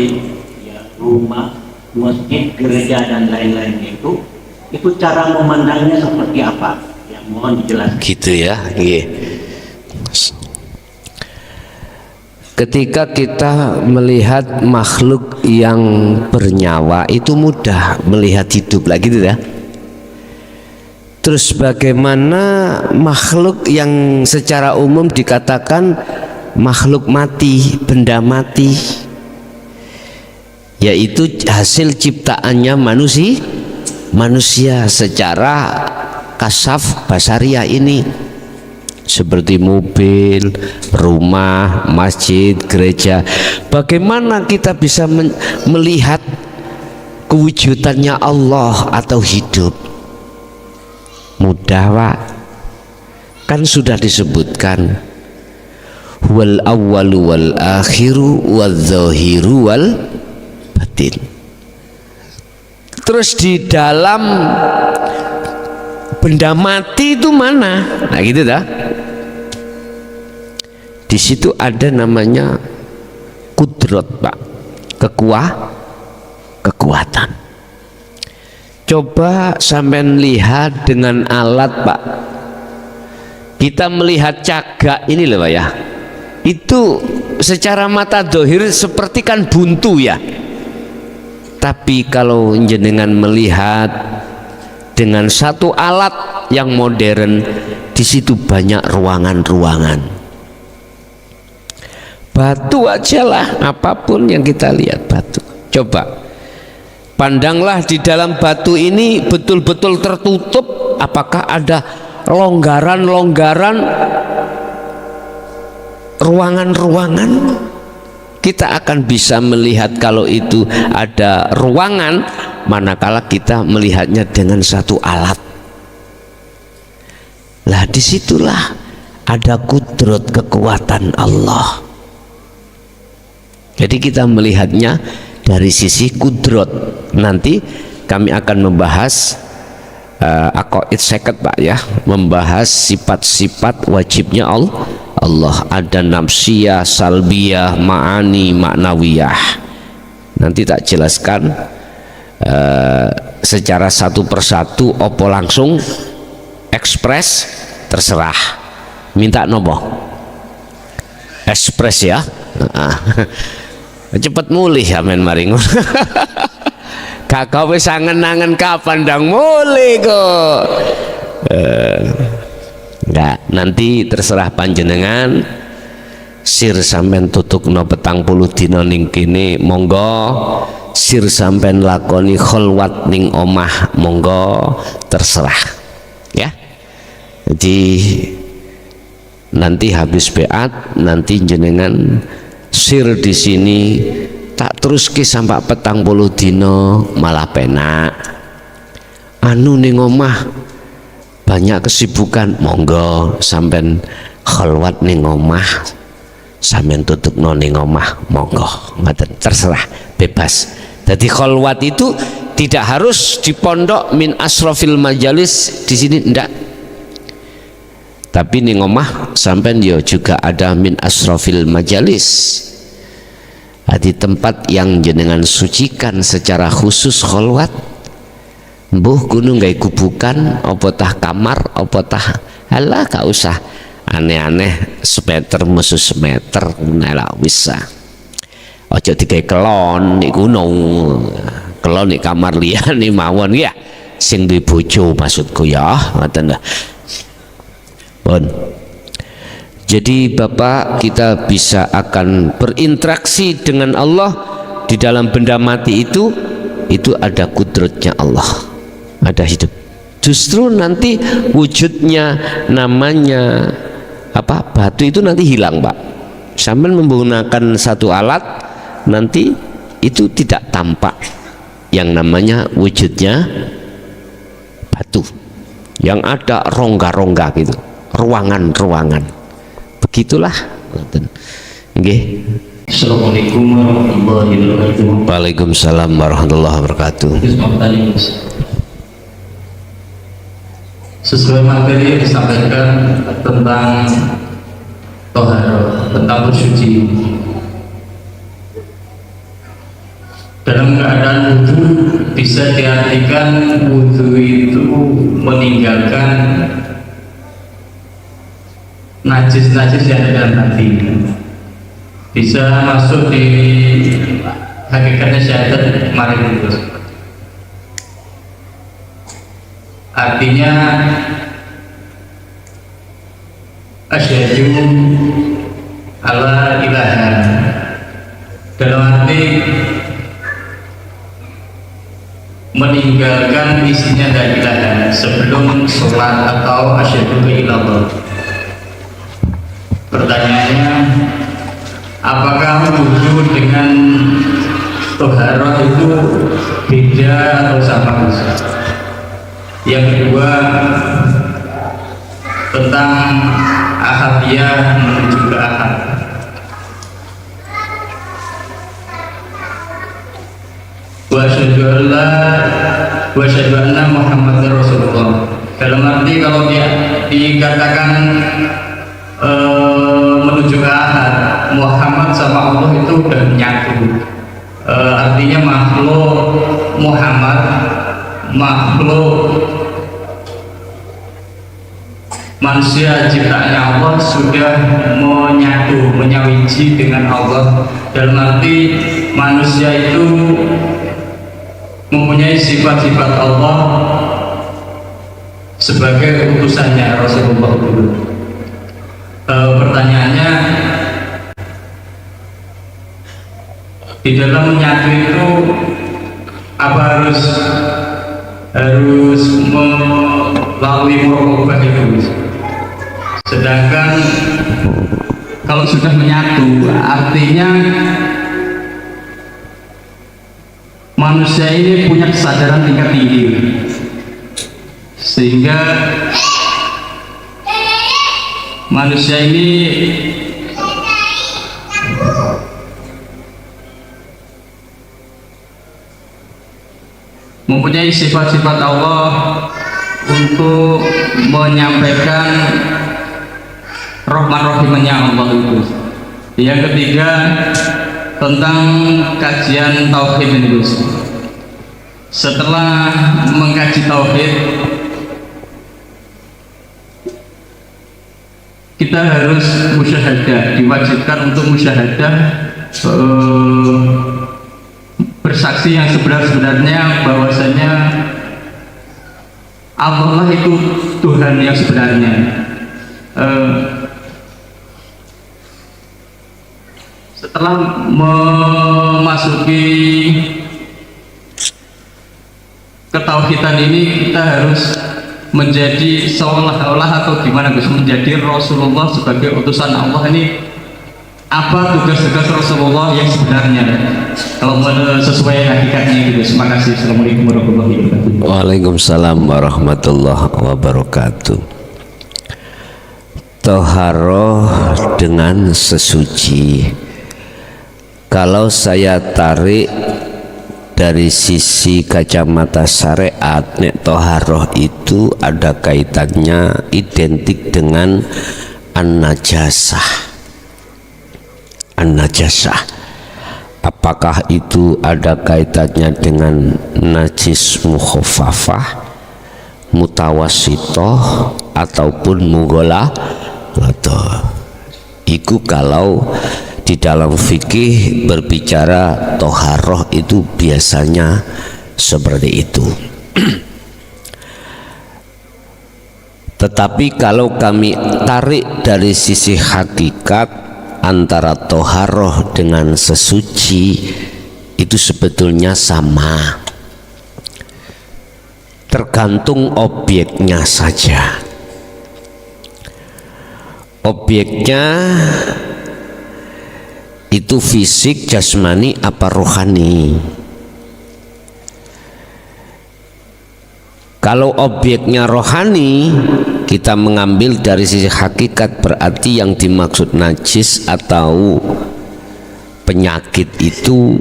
ya, rumah, masjid, gereja, dan lain-lain itu cara memandangnya seperti apa? Yang mohon dijelaskan. Gitu ya, nggih. Ketika kita melihat makhluk yang bernyawa itu mudah melihat hidup lah, gitu ya. Terus bagaimana makhluk yang secara umum dikatakan makhluk mati, benda mati, yaitu hasil ciptaannya manusia secara kasaf basariah ini, seperti mobil, rumah, masjid, gereja. Bagaimana kita bisa melihat kewujudannya Allah atau hidup? Mudah, Pak. Kan sudah disebutkan wal awwalu wal akhiru wal zahiru wal batin. Terus di dalam benda mati itu mana? Nah, gitu dah. Di situ ada namanya kudrat, Pak. Kekuatan. Coba sampean lihat dengan alat, Pak. Kita melihat cagak ini loh, Pak ya. Itu secara mata dohir seperti kan buntu ya. Tapi kalau jenengan melihat dengan satu alat yang modern, di situ banyak ruangan-ruangan. Batu aja lah, apapun yang kita lihat batu. Coba pandanglah di dalam batu ini betul-betul tertutup, apakah ada longgaran-longgaran, ruangan-ruangan? Kita akan bisa melihat kalau itu ada ruangan manakala kita melihatnya dengan satu alat. Lah disitulah ada kudrat, kekuatan Allah. Jadi kita melihatnya dari sisi kudrat. Nanti kami akan membahas aqaid seket, Pak ya, membahas sifat-sifat wajibnya Allah. Ada nafsiyah, salbiyah, ma'ani, maknawiyah. Nanti tak jelaskan secara satu persatu, opo langsung ekspres, terserah. Minta nopo ekspres ya. Cepet mulih ya men maringun. Kakak wis angen-angen kapan dang mulih kok. Enggak, nanti terserah panjenengan. Sir sampean tutukno 40 dina ning kene monggo, sir sampean lakoni kholwat ning omah monggo, terserah ya. Jadi nanti habis beat, nanti jenengan sir di sini tak terus ke sampai 40 dino malah penak. Anu ning omah banyak kesibukan, monggo sampean kholwat ning omah, sampean tutupno ning omah monggo, ngoten, terserah, bebas. Jadi kholwat itu tidak harus di pondok min asrofil majalis, di sini ndak. Tapi ning omah sampean yo juga ada min asrofil majalis. Di tempat yang jenengan sucikan secara khusus kholwat, Mbuh gunung gawe gubukan apa tah kamar apa tah, alah gak usah aneh-aneh semeter musuh semeter nela bisa. Aja digawe kelon ning gunung, kelon ning kamar liyane mawon ya sing duwe bojo maksudku ya, ngoten lho. Pun. Jadi Bapak, kita bisa akan berinteraksi dengan Allah di dalam benda mati itu ada kudratnya Allah, ada hidup. Justru nanti wujudnya namanya apa batu itu nanti hilang Pak. Sampai menggunakan satu alat nanti itu tidak tampak yang namanya wujudnya batu, yang ada rongga-rongga gitu, ruangan-ruangan. Begitulah. Nggih. Assalamualaikum warahmatullahi wabarakatuh. Waalaikumsalam warahmatullahi wabarakatuh. Sesuai materi yang disampaikan tentang toharo, tentang bersuci. Dalam keadaan wudhu bisa diartikan wudhu itu meninggalkan najis-najis yang ada dalam hati. Bisa masuk di hakikatnya syahadat mari itu. Artinya asyhadu alla ilaha, dalam arti meninggalkan isinya la ilaha sebelum sholat atau asyhadu ilallah. Pertanyaannya, apakah wudhu dengan toharoh itu beda atau sama? Yang kedua, tentang ahadiyah menuju ke ahad. Wa asyhadu anna Muhammadar Rasulullah. Dalam arti kalau dia dikatakan menuju ke ahad, Muhammad sama Allah itu udah menyatu. Artinya makhluk Muhammad, makhluk manusia ciptaannya Allah sudah menyatu, menyawiji dengan Allah. Dalam arti manusia itu mempunyai sifat-sifat Allah sebagai utusannya Rasulullah dulu. Pertanyaannya, di dalam menyatu itu apa harus melalui muraqabah itu? Sedangkan kalau sudah menyatu artinya manusia ini punya kesadaran tingkat tinggi, sehingga manusia ini mempunyai sifat-sifat Allah untuk menyampaikan rahman-rahimnya Allah itu. Yang ketiga, tentang kajian tauhid ini, Gus. Setelah mengkaji tauhid, kita harus musyahadah, diwajibkan untuk musyahadah, bersaksi yang sebenar-benarnya bahwasanya Allah itu Tuhan yang sebenarnya. Setelah memasuki ketauhidan ini, kita harus menjadi seolah-olah atau gimana Gus, menjadi Rasulullah sebagai utusan Allah. Ini apa tugas-tugas Rasulullah yang sebenarnya kalau sesuai hakikatnya gitu. Terima kasih. Assalamualaikum warahmatullahi wabarakatuh. Waalaikumsalam warahmatullahi wabarakatuh. Toharoh dengan sesuci, kalau saya tarik dari sisi kacamata syariat, nek toharoh itu ada kaitannya identik dengan an-najasah. An-najasah apakah itu ada kaitannya dengan najis mukhaffafah, mutawassithah ataupun mughalladhah. Iku kalau di dalam fikih berbicara toharoh itu biasanya seperti itu. Tetapi kalau kami tarik dari sisi hakikat, antara toharoh dengan sesuci itu sebetulnya sama, tergantung objeknya saja. Objeknya itu fisik, jasmani, apa rohani. Kalau objeknya rohani, kita mengambil dari sisi hakikat, berarti yang dimaksud najis atau penyakit itu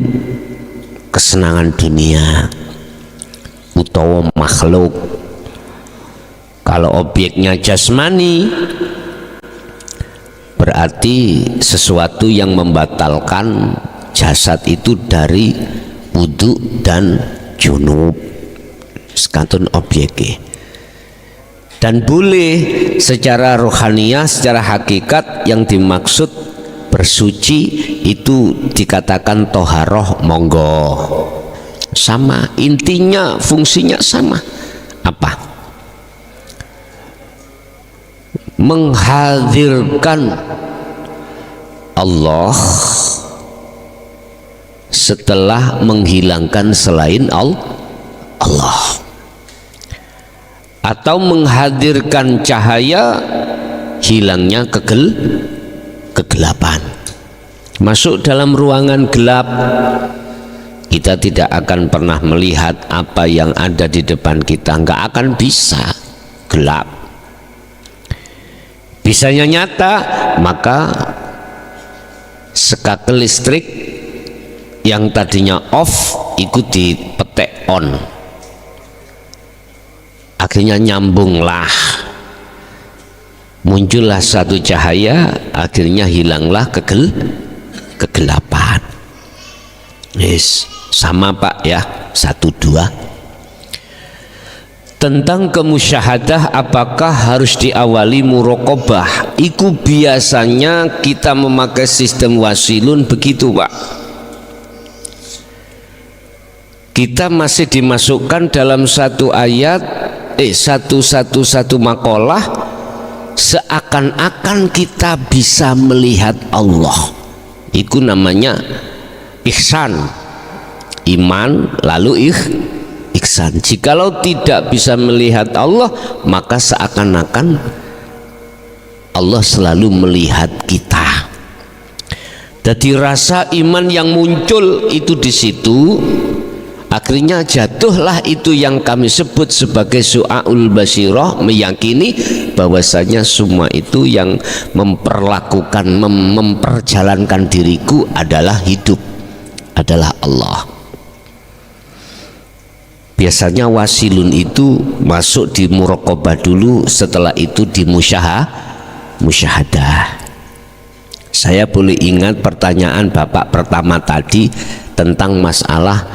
kesenangan dunia utawa makhluk. Kalau objeknya jasmani, berarti sesuatu yang membatalkan jasad itu dari wudu dan junub, sekantun objeknya. Dan boleh secara rohaniah, secara hakikat yang dimaksud bersuci itu dikatakan toharoh, monggo. Sama, intinya fungsinya sama. Apa? Menghadirkan Allah setelah menghilangkan selain Allah, atau menghadirkan cahaya, hilangnya kegelapan. Masuk dalam ruangan gelap, kita tidak akan pernah melihat apa yang ada di depan kita, nggak akan bisa, gelap. Bisanya nyata, maka sekakal listrik yang tadinya off ikut dipetek on, akhirnya nyambunglah, muncullah satu cahaya, akhirnya hilanglah kegelapan. Yes, sama Pak ya, 1-2. Tentang kemusyahadah, apakah harus diawali muraqabah? Iku biasanya kita memakai sistem wasilun begitu Pak. Kita masih dimasukkan dalam satu ayat, satu makalah, seakan-akan kita bisa melihat Allah. Itu namanya ihsan, iman lalu ihsan. Jikalau tidak bisa melihat Allah, maka seakan-akan Allah selalu melihat kita. Jadi rasa iman yang muncul itu di situ, akhirnya jatuhlah itu yang kami sebut sebagai su'aul basirah, meyakini bahwasanya semua itu yang memperjalankan diriku adalah hidup, adalah Allah. Biasanya wasilun itu masuk di muraqabah dulu, setelah itu di musyahadah. Saya boleh ingat pertanyaan Bapak pertama tadi tentang masalah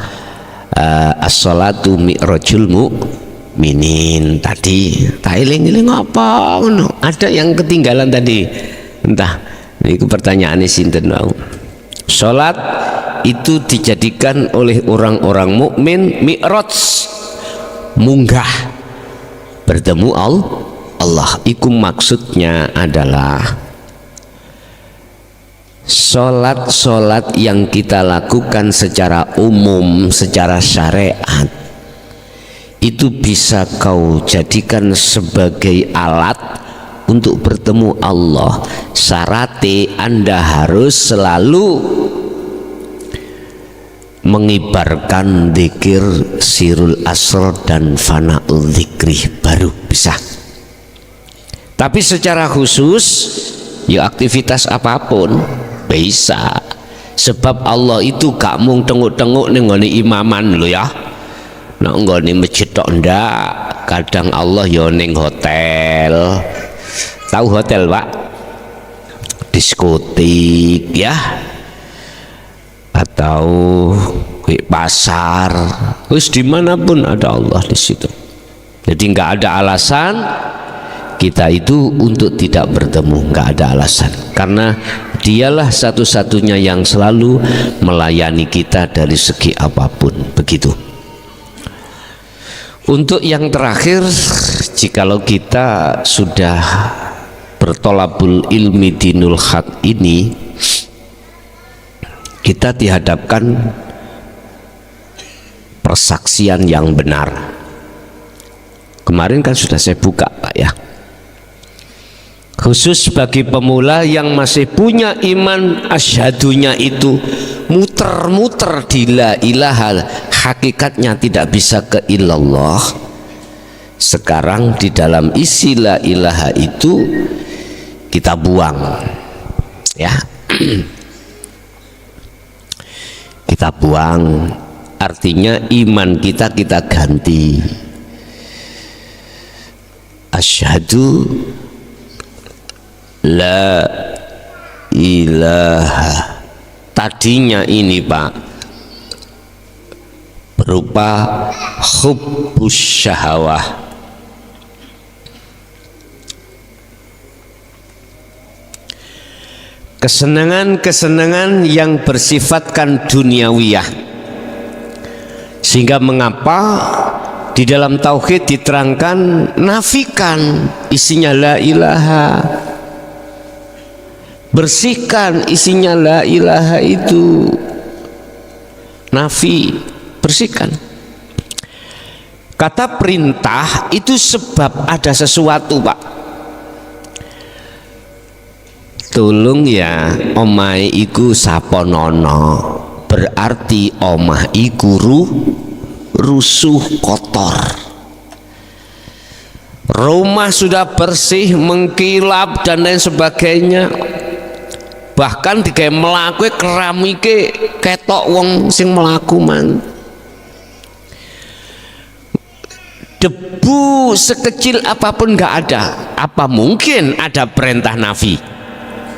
as-salatu mi'rajul mu'minin tadi. Tak eling-eling apa? Ada yang ketinggalan tadi. Entah, ini pertanyaannya sinten wau. Salat itu dijadikan oleh orang-orang mukmin mi'raj, munggah bertemu Allah. Itu maksudnya adalah solat yang kita lakukan secara umum, secara syariat, itu bisa kau jadikan sebagai alat untuk bertemu Allah. Syaratnya Anda harus selalu mengibarkan zikir sirul asr dan fana'ul zikri, baru bisa. Tapi secara khusus ya aktivitas apapun bisa, sebab Allah itu gak mung tenguk-tenguk ning nggone imaman lho ya, nek nggone masjid tok ndak. Kadang Allah ya ning hotel, tahu hotel Pak, diskotik ya, atau di pasar, wis dimanapun ada Allah di situ. Jadi nggak ada alasan kita itu untuk tidak bertemu, nggak ada alasan, karena dialah satu-satunya yang selalu melayani kita dari segi apapun. Begitu. Untuk yang terakhir, jikalau kita sudah bertolabul ilmi dinul haq ini, kita dihadapkan persaksian yang benar. Kemarin kan sudah saya buka, Pak, ya. Khusus bagi pemula yang masih punya iman asyhadunya itu muter-muter di la ilaha, hakikatnya tidak bisa ke illallah. Sekarang di dalam isi la ilaha itu kita buang, ya. Kita buang, artinya iman kita ganti. Asyhadu la ilaha, tadinya ini, Pak, berupa hubbus syahawah, kesenangan-kesenangan yang bersifatkan duniawiyah. Sehingga mengapa di dalam tauhid diterangkan nafikan isinya la ilaha, bersihkan isinya la ilaha itu, nafi, bersihkan. Kata perintah itu sebab ada sesuatu, Pak. Tulung ya, omah iku saponono, berarti omah iku rusuh, kotor. Rumah sudah bersih, mengkilap dan lain sebagainya. Bahkan digawe mlaku keramike ketok wong sing mlaku man. Debu sekecil apapun nggak ada. Apa mungkin ada perintah nafi?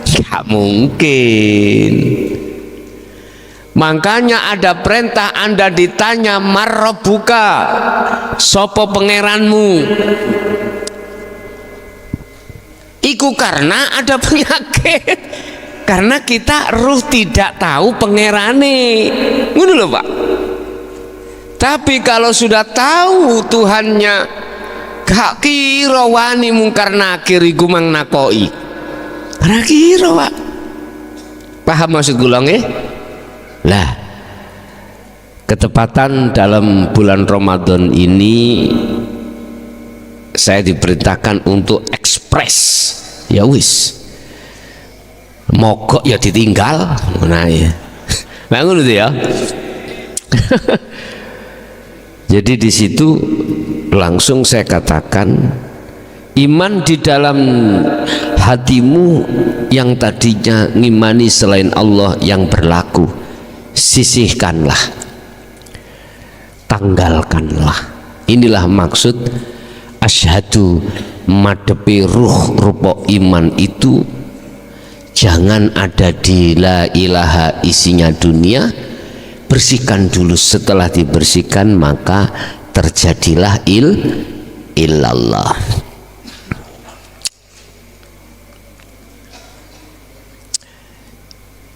Nggak mungkin. Makanya ada perintah, Anda ditanya marrobuka, sopo pangeranmu. Iku karena ada penyakit, karena kita ruh tidak tahu pangerane, ngono lho, Pak. Tapi kalau sudah tahu Tuhannya, gak kira wani mungkar nakir iku mang nakoi. Ora kira, Pak. Paham maksud kula nggih? Lah, ketepatan dalam bulan Ramadan ini saya diperintahkan untuk ekspres, ya wis, mogok ya ditinggal, nah ya, bangun itu ya. Jadi di situ langsung saya katakan, iman di dalam hatimu yang tadinya ngimani selain Allah yang berlaku, sisihkanlah, tanggalkanlah. Inilah maksud asyhadu, madepi ruh rupa iman itu jangan ada di la ilaha isinya dunia. Bersihkan dulu, setelah dibersihkan maka terjadilah illallah.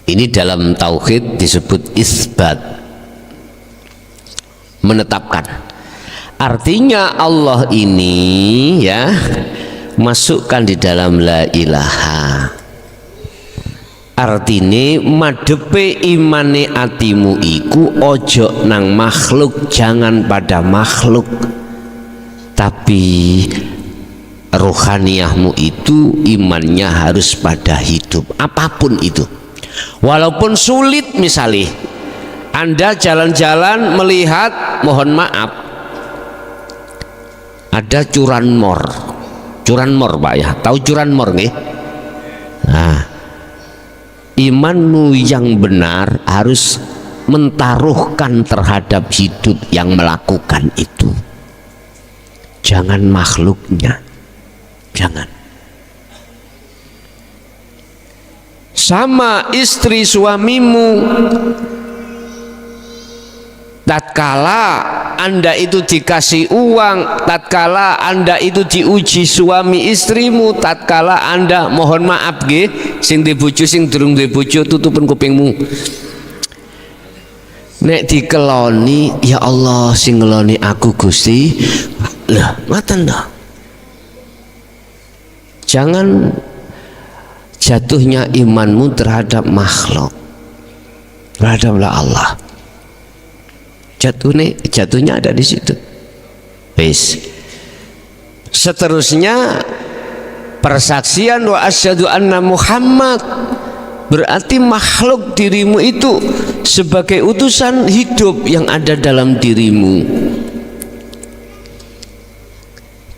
Ini dalam tauhid disebut isbat, menetapkan. Artinya Allah ini ya masukkan di dalam la ilaha. Artine madepe imane atimu iku ojo nang makhluk, jangan pada makhluk, tapi rohaniyahmu itu imannya harus pada hidup, apapun itu. Walaupun sulit, misalnya Anda jalan-jalan melihat, mohon maaf, ada curanmor, Pak ya, tahu curanmor nggih? Nah, imanmu yang benar harus mentaruhkan terhadap hidup yang melakukan itu, jangan makhluknya, jangan. Sama istri suamimu, tatkala Anda itu dikasih uang, tatkala Anda itu diuji suami istrimu, tatkala Anda mohon maaf nggih sing di bojo sing durung duwe bojo tutupin kupingmu. Nek dikeloni, ya Allah sing ngeloni aku Gusti. Lah, ngoten to. Jangan jatuhnya imanmu terhadap makhluk, terhadaplah Allah. Jatuhnya ada di situ. Wis. Seterusnya persaksian wa asyhadu anna Muhammad, berarti makhluk dirimu itu sebagai utusan hidup yang ada dalam dirimu.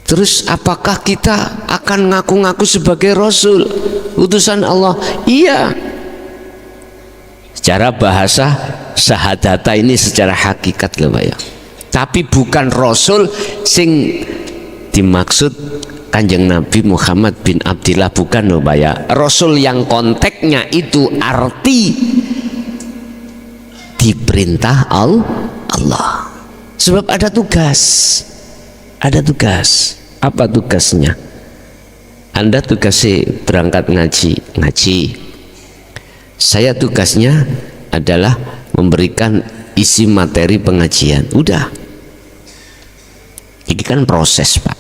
Terus apakah kita akan ngaku-ngaku sebagai Rasul, utusan Allah? Iya. Secara bahasa syahadata ini secara hakikat loh Pak ya. Tapi bukan Rasul sing dimaksud Kanjeng Nabi Muhammad bin Abdillah, bukan loh Pak ya. Rasul yang konteksnya itu arti diperintah Allah. Sebab ada tugas. Ada tugas. Apa tugasnya? Anda tugasnya berangkat ngaji. Saya tugasnya adalah memberikan isi materi pengajian. Udah. Ini kan proses Pak.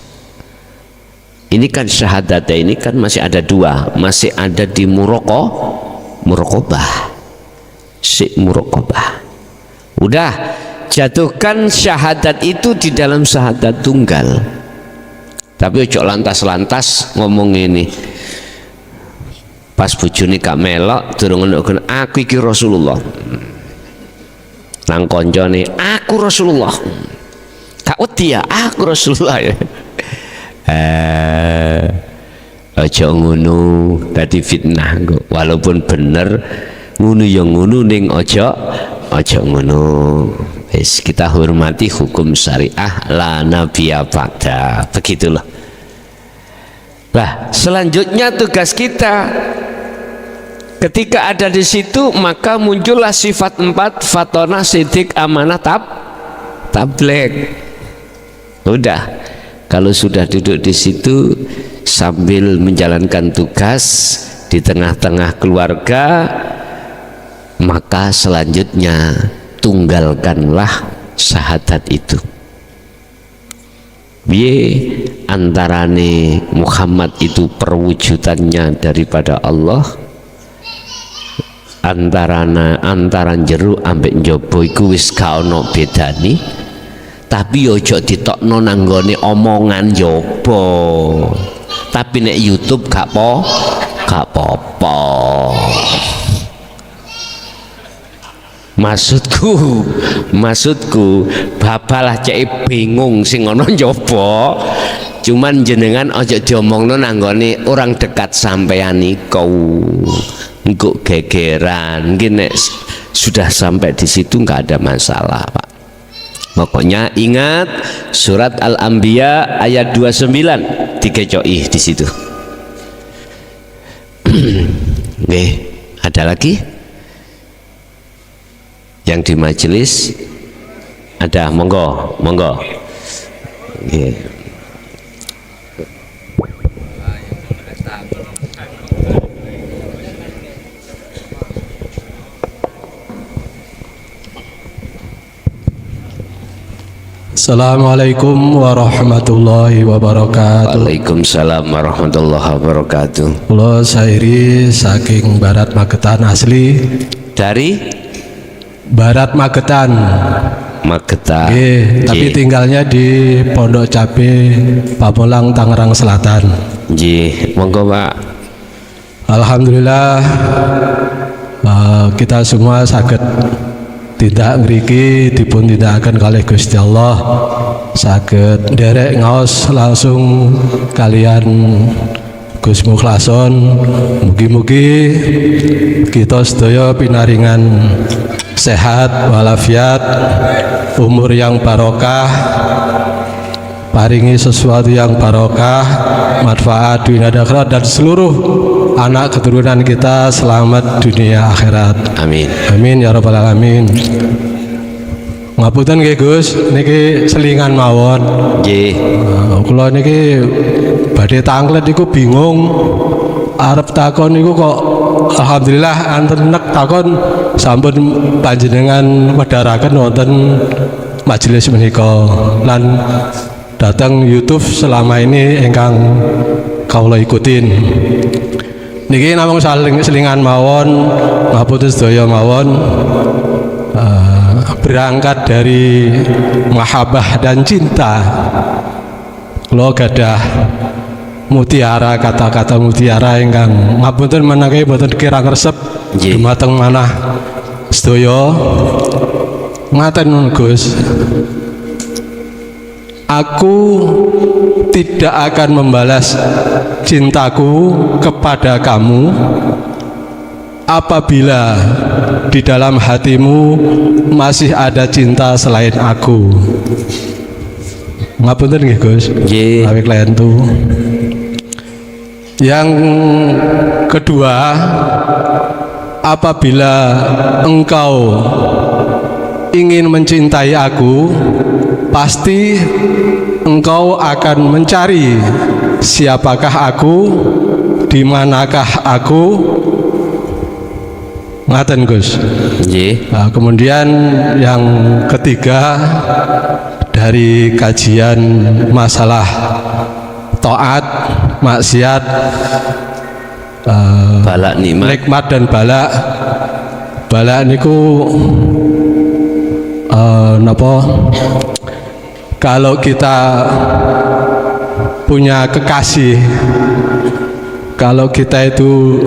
Ini kan syahadat ini kan masih ada dua, masih ada di muraqabah. Muraqabah. Udah, jatuhkan syahadat itu di dalam syahadat tunggal. Tapi ojo lantas-lantas ngomong ini. Pas bojone gak melok durung ngono aku iki Rasulullah. Nang koncone aku Rasulullah. Gak wedi ya aku Rasulullah ya. Aja ngono dadi fitnah kok. Walaupun bener ngono ya ngono ning aja ngono. Wis kita hormati hukum syariah la nabiyya ba'da. Begitulah. Lah, selanjutnya tugas kita ketika ada di situ maka muncullah sifat 4 fatona sidik amanah tabligh. Udah. Kalau sudah duduk di situ sambil menjalankan tugas di tengah-tengah keluarga, maka selanjutnya tunggalkanlah syahadat itu. Biye antarane Muhammad itu perwujudannya daripada Allah, antaran jero ambek njaba iku wis gak ono bedane. Tapi ojo ditokno nanggone omongan jaba. Tapi nek YouTube gak apa-apa. Maksudku babalah cek bingung sing ana njaba. Cuman jenengan ojo diomongno nanggone orang dekat sampean iku. Engko gegeran. Nek sudah sampai di situ nggak ada masalah, Pak. Pokoknya ingat surat Al-Anbiya ayat 29 dikecoki di situ. Oke, ada lagi? Yang di majelis ada, monggo. Oke. Assalamualaikum warahmatullahi wabarakatuh. Waalaikumsalam warahmatullahi wabarakatuh. Kula Sairi saking Barat Magetan asli. Dari Barat Magetan. Nggih, tapi tinggalnya di Pondok Cabe, Pamulang, Tangerang Selatan. Nggih, monggo Pak. Alhamdulillah kita semua saged tidak ngriki dipun tindakaken kalih Gusti Allah, saged nderek ngaos langsung kalian Gus Mukhlason. Mugi-mugi kita sedaya pinaringan sehat walafiat, umur yang barokah, paringi sesuatu yang barokah, manfaat dunia dan akhirat, dan seluruh anak keturunan kita selamat dunia akhirat. Amin. Amin ya rabbal alamin. Ngapunten nggih Gus, niki selingan mawon. Nggih. Kula niki badhe tanglet iku bingung. Arep takon niku kok alhamdulillah anten nek takon sampun panjenengan wedharaken wonten majelis menika lan datang YouTube selama ini ingkang kawula ikutin. Niki namung selingan mawon, ngapunten sedaya mawon. Berangkat dari mahabbah dan cinta, kula gadah mutiara, kata-kata mutiara ingkang ngapunten menawi boten kirang resep dumateng manah sedaya. Ngaten Gus, aku tidak akan membalas cintaku kepada kamu apabila di dalam hatimu masih ada cinta selain aku. Ngapunten nggih Gus. Nggih. Awik lentu. Yang kedua, apabila engkau ingin mencintai aku, pasti engkau akan mencari siapakah aku, di manakah aku. Ngaten Gus. Nggih. Nah, kemudian yang ketiga, dari kajian masalah taat, maksiat, balak nikmat dan balak. Balak niku napa? Kalau kita punya kekasih, kalau kita itu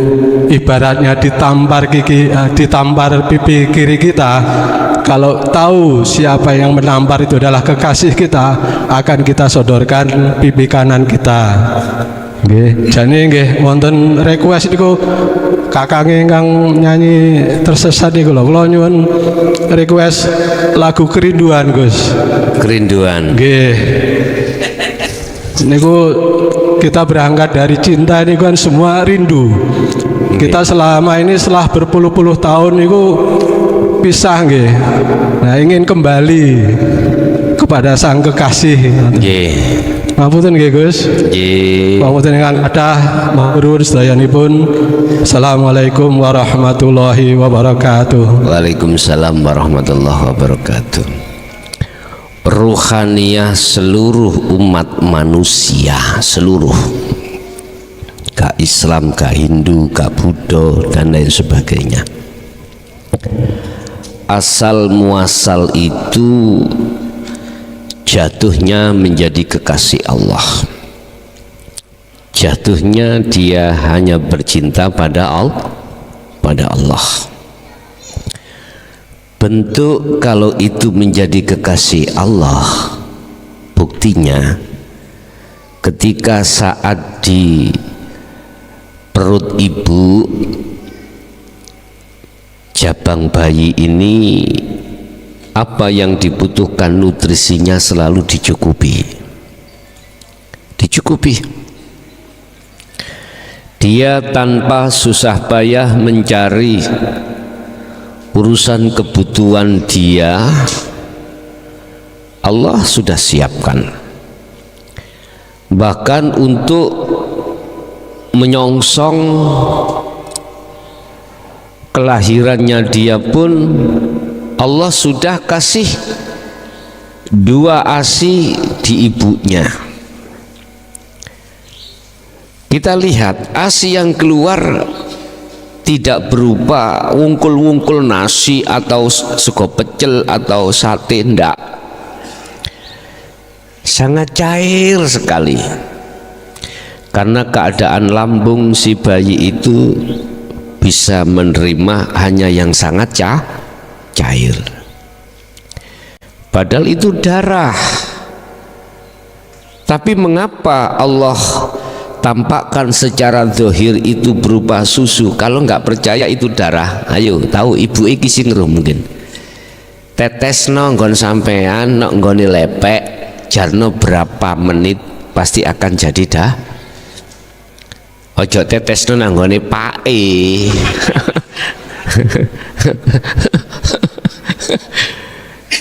ibaratnya ditampar pipi kiri kita, kalau tahu siapa yang menampar itu adalah kekasih kita, akan kita sodorkan pipi kanan kita. Nggih, jane nggih wonten request niku kakang ingkang nyanyi tersesat niku lho, kula nyuwun request lagu kerinduan Gus. Kerinduan. Nggih. Niku kita berangkat dari cinta ini kan semua rindu. Kita selama ini setelah berpuluh-puluh tahun niku pisah nggih. Nah, ingin kembali kepada sang kekasih. Nggih. Ngapunten nggih Gus. Nggih. Pangapunten ingkang kathah matur sedayanipun. Assalamualaikum warahmatullahi wabarakatuh. Waalaikumsalam warahmatullahi wabarakatuh. Ruhaniyah seluruh umat manusia, seluruh, gak Islam, gak Hindu, gak Buddha dan lain sebagainya, asal muasal itu jatuhnya menjadi kekasih Allah. Jatuhnya dia hanya bercinta pada Allah. Bentuk kalau itu menjadi kekasih Allah, buktinya ketika saat di perut ibu jabang bayi ini, apa yang dibutuhkan nutrisinya selalu dicukupi. Dia tanpa susah payah mencari urusan kebutuhan dia, Allah sudah siapkan. Bahkan untuk menyongsong kelahirannya dia pun Allah sudah kasih 2 ASI di ibunya. Kita lihat ASI yang keluar tidak berupa wungkul-wungkul nasi atau sego pecel atau sate, enggak. Sangat cair sekali. Karena keadaan lambung si bayi itu bisa menerima hanya yang sangat cair. Padahal itu darah. Tapi mengapa Allah tampakkan secara zahir itu berupa susu? Kalau nggak percaya itu darah, ayo tahu ibu iki sing ngeruh mungkin tetes nggon sampean nggone lepek jarno berapa menit pasti akan jadi dah. Ojo tetes nanggone pae.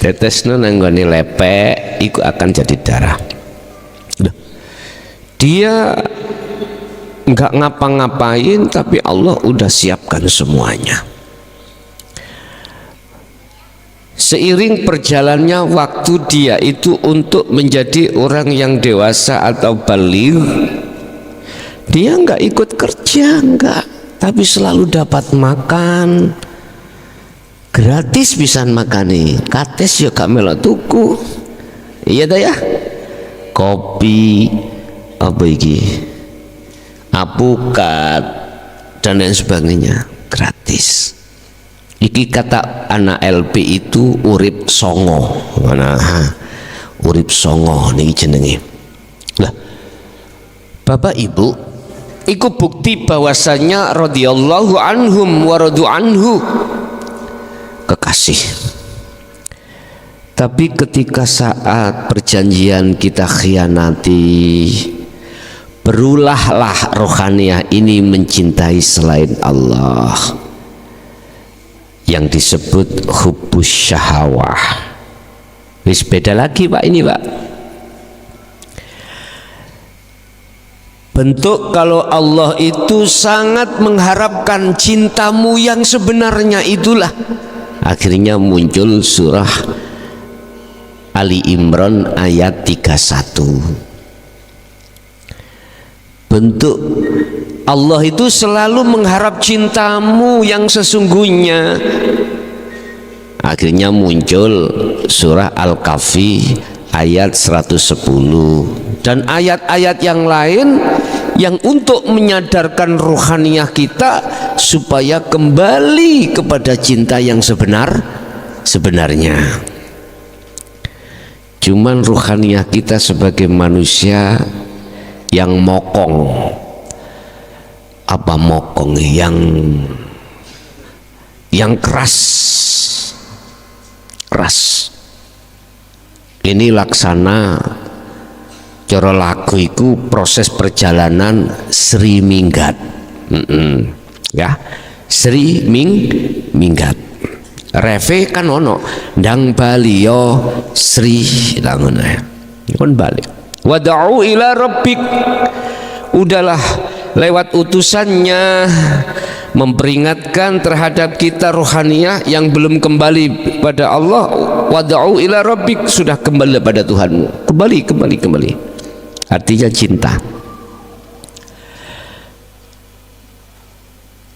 ditetesno nang nggone lepek iku akan jadi darah. Dia nggak ngapa-ngapain tapi Allah udah siapkan semuanya. Seiring perjalannya waktu dia itu untuk menjadi orang yang dewasa atau baligh, dia nggak ikut kerja, nggak, tapi selalu dapat makan gratis, pisan makani kates ya gak melok tuku, iya dah ya, kopi apa iki, apukat dan lain sebagainya gratis. Iki kata anak LP itu urip songo, mana urip songo niki jenenge. Lah, Bapak Ibu, iku bukti bahwasanya radhiyallahu anhum wa radu anhu, kekasih. Tapi ketika saat perjanjian kita khianati, berulahlah rohaniah ini mencintai selain Allah, yang disebut hubbus syahawah. Wis beda lagi Pak ini Pak. Bentuk kalau Allah itu sangat mengharapkan cintamu yang sebenarnya itulah akhirnya muncul surah Ali Imran ayat 31. Bentuk Allah itu selalu mengharap cintamu yang sesungguhnya, akhirnya muncul surah Al-Kahfi ayat 110 dan ayat-ayat yang lain yang untuk menyadarkan rohaniah kita supaya kembali kepada cinta yang sebenarnya. Cuman rohaniah kita sebagai manusia yang mokong, apa mokong, yang keras. Ini laksana cara lagu iku proses perjalanan Sri Minggat. Ya, Sri Minggat. Reve kan ono ndang bali yo Sri langun ya. Kon balik. Wad'u ila rabbik. Udahlah lewat utusannya memperingatkan terhadap kita rohaniah yang belum kembali pada Allah. Wad'u ila rabbik, sudah kembali pada Tuhanmu. Kembali. Artinya cinta.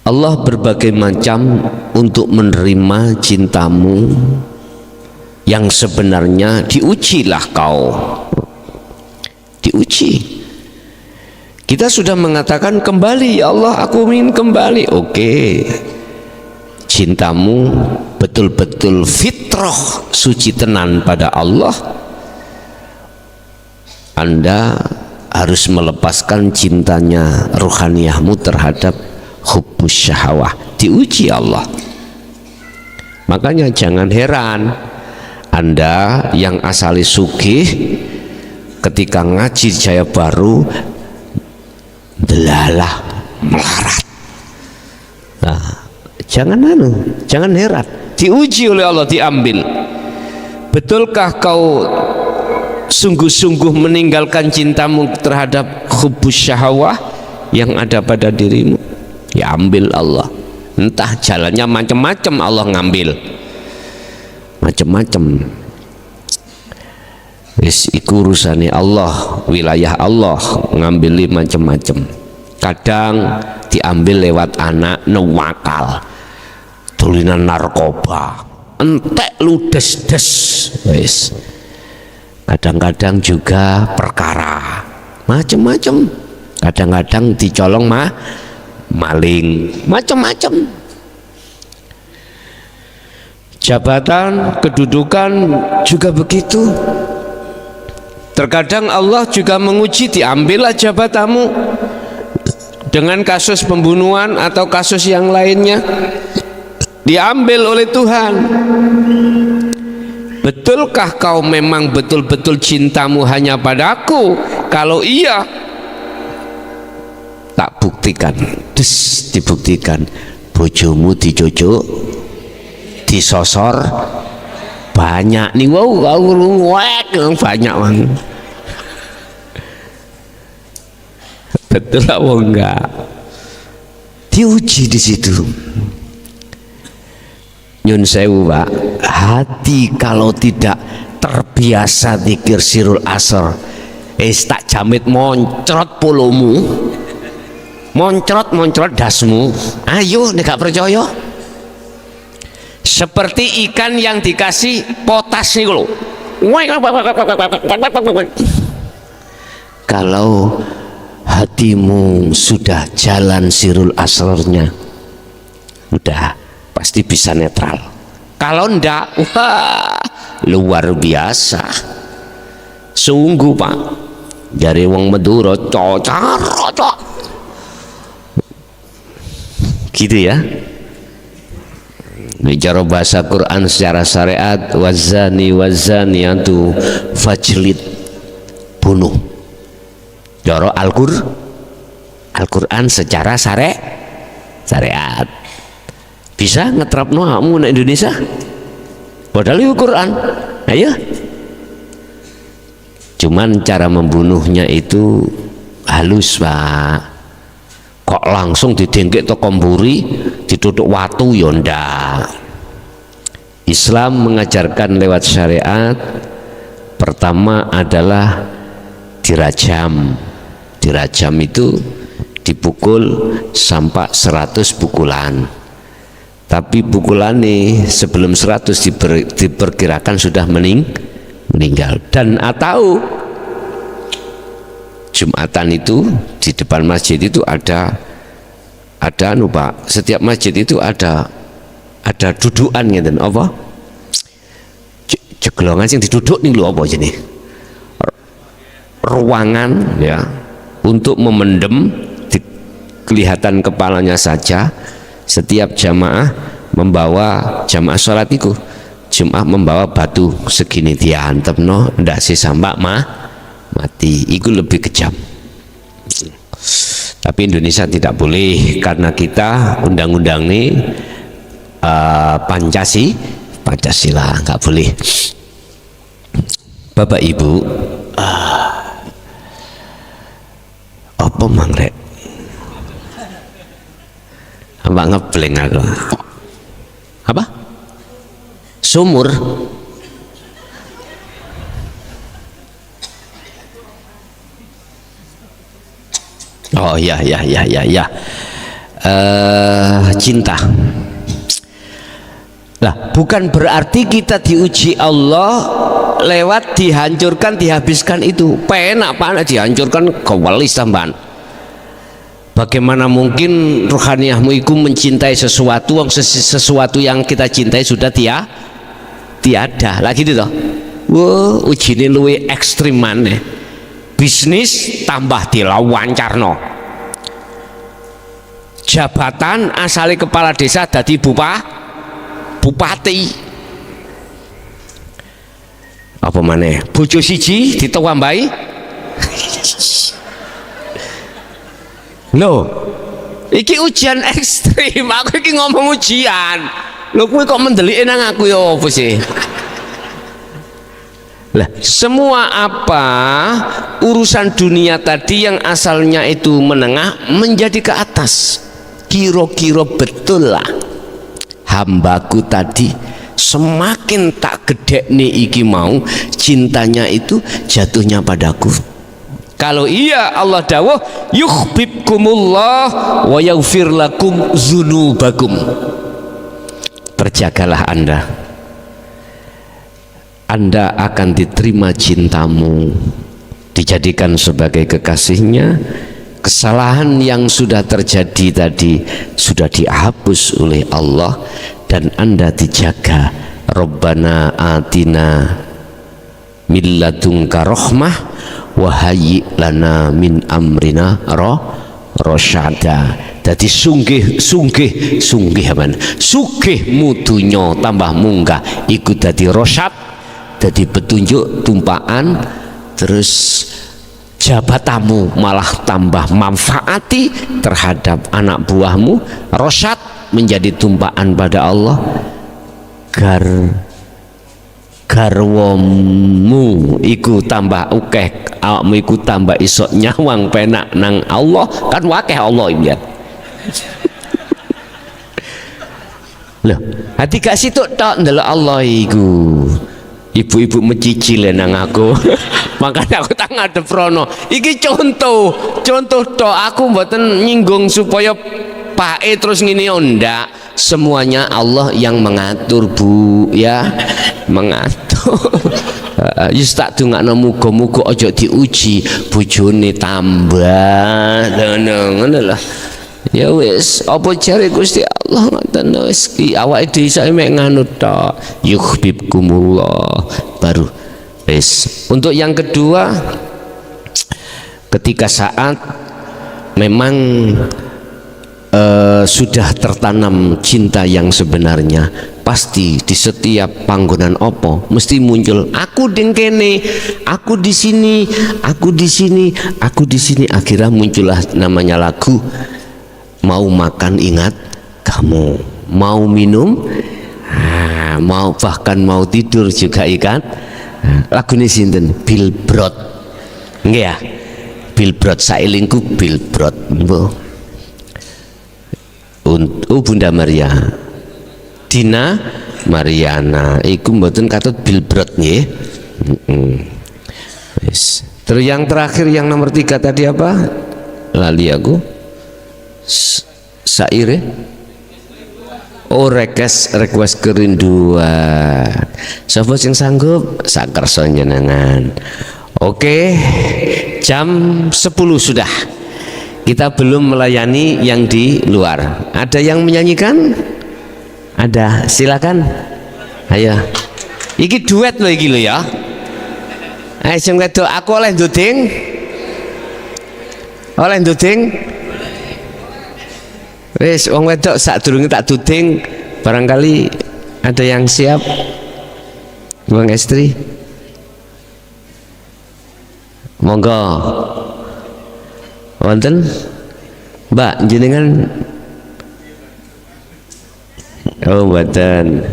Allah berbagai macam untuk menerima cintamu yang sebenarnya. Diujilah kau, diuji. Kita sudah mengatakan kembali, ya Allah aku ingin kembali. Oke, cintamu betul-betul fitrah suci tenan pada Allah. Anda harus melepaskan cintanya rohaniahmu terhadap hubbus syahwah. Diuji Allah. Makanya jangan heran Anda yang asali sugih ketika ngaji Jaya Baru delalah melarat. Nah, jangan heran, diuji oleh Allah, diambil. Betulkah kau sungguh-sungguh meninggalkan cintamu terhadap hubbus syahwah yang ada pada dirimu? Ya ambil Allah. Entah jalannya macam-macam, Allah ngambil macam-macam. Wis iku urusane Allah, wilayah Allah, ngambil macam-macam. Kadang diambil lewat anak nuwakal, tulinan narkoba, entek ludes-des. Wis. Kadang-kadang juga perkara macam-macam. Kadang-kadang dicolong maling, macam-macam. Jabatan, kedudukan juga begitu. Terkadang Allah juga menguji, diambillah jabatanmu dengan kasus pembunuhan atau kasus yang lainnya, diambil oleh Tuhan. Betulkah kau memang betul-betul cintamu hanya padaku? Kalau iya, tak buktikan, dibuktikan. Bojomu dijojo, disosor banyak nih, wow banyak banget. Betul apa enggak? Diuji di situ. Nyun sewu Pak, hati kalau tidak terbiasa zikir sirul asr, tak jamit moncrot polomu, moncrot dasmu. Ayo nek gak percaya, seperti ikan yang dikasih potas nih lo. Kalau hatimu sudah jalan sirul asrarnya, udah pasti bisa netral. Kalau ndak, wah luar biasa. Sungguh Pak, dari wong Madura cocok gitu ya. Bicara bahasa Quran secara syariat, wazani wazaniyatu fajlid, bunuh. Joro Al-Quran secara syariat bisa ngeterapno kamu di Indonesia padahal itu Quran. Ayo, cuman cara membunuhnya itu halus Pak. Kok langsung didengkek toko mburi ditutup watu yonda. Islam mengajarkan lewat syariat, pertama adalah dirajam. Dirajam itu dipukul sampai 100 pukulan, tapi pukulan nih sebelum 100 diperkirakan sudah meninggal. Dan atau Jumatan itu di depan masjid itu ada Pak, setiap masjid itu ada dudukan gitu, apa jeglongan yang diduduk nih lo, apa jenis ruangan ya, untuk memendem kelihatan kepalanya saja. Setiap jamaah membawa jamaah sholat itu jemaah membawa batu segini diantem no ndak sih sampai mati, itu lebih kejam. Tapi Indonesia tidak boleh karena kita undang-undang ini Pancasila nggak boleh. Bapak Ibu, apa mangrek? Apa ngebleng aku? Apa? Sumur? Oh ya. Cinta. Nah, bukan berarti kita diuji Allah lewat dihancurkan, dihabiskan itu. Penak dihancurkan kewelis tambahan. Bagaimana mungkin rohaniyahmu itu mencintai sesuatu yang kita cintai sudah tiada lagi gitu toh. Wah, ujine luwe ekstrim maneh. Bisnis tambah dilawancarno. Jabatan asale kepala desa dadi bupati. Apa maneh? Bojo siji ditambahi. Loh, iki ujian ekstrim. Aku iki ngomong ujian. Lho kowe kok mendelike nang aku ya apa sih? Lah, semua apa urusan dunia tadi yang asalnya itu menengah menjadi ke atas. Kira-kira betul lah hambaku tadi semakin tak gede nih iki mau cintanya itu jatuhnya padaku. Kalau iya Allah dawuh yuhibbukumullah wa yaghfir lakum dzunubakum. Berjagalah Anda akan diterima cintamu, dijadikan sebagai kekasihnya. Kesalahan yang sudah terjadi tadi sudah dihapus oleh Allah dan Anda dijaga. Rabbana atina min ladunka rahmah wa hayyi lana min amrina rasyada. Dadi sungguh aman. Sugih mudunya tambah munggah iku dadi rasyad, dadi petunjuk tumpaan, terus jabatamu malah tambah manfaati terhadap anak buahmu, rasyad menjadi tumpaan pada Allah. Gar garwamu iku tambah akeh, awakmu iku tambah iso nyawang penak nang Allah, kan wakeh Allah iki ya. Loh, hati gak situ tok ndelok Allah iku. Ibu-ibu mencicil nang aku. Makanya aku tak ngadep rono. Iki contoh tok, aku mboten nyinggung supaya pae terus ngene ndak. Semuanya Allah yang mengatur, Bu, ya. Mengatur. Yus tak dongakno muga-muga aja diuji bojone tambah. Ngono lah. Ya wis, apa jare Gusti Allah ngoten wis ki awake dhewe iso mek nganut tok. Yuhibbukumullah. Baru wis. Untuk yang kedua, ketika saat memang sudah tertanam cinta yang sebenarnya, pasti di setiap panggonan opo mesti muncul aku ding kene, aku di sini, aku di sini, aku di sini. Akhirnya muncullah namanya lagu mau makan ingat kamu, mau minum, mau bahkan mau tidur juga ikan. Lagu ini sinten? Bill Brod, nggih ya? Bill Brod saelingku Bill Brod. Bunda Maria, Dina Mariana, iku mboten katut Bill Brod nggih. Terus yang terakhir yang nomor 3 tadi apa? Lali aku. Saire request kerinduan. Sapa sing sanggup sak kersa jenengan. Oke, jam 10 sudah. Kita belum melayani yang di luar. Ada yang menyanyikan? Ada, silakan. Ayo. Iki duet loh iki lho ya. Ayo sing wedok, aku oleh nduding. Oleh nduding. Wis wong wedok sadurunge tak duding, barangkali ada yang siap. Bang istri. Monggo. Wonten? Mbak jenengan. Oh, mboten.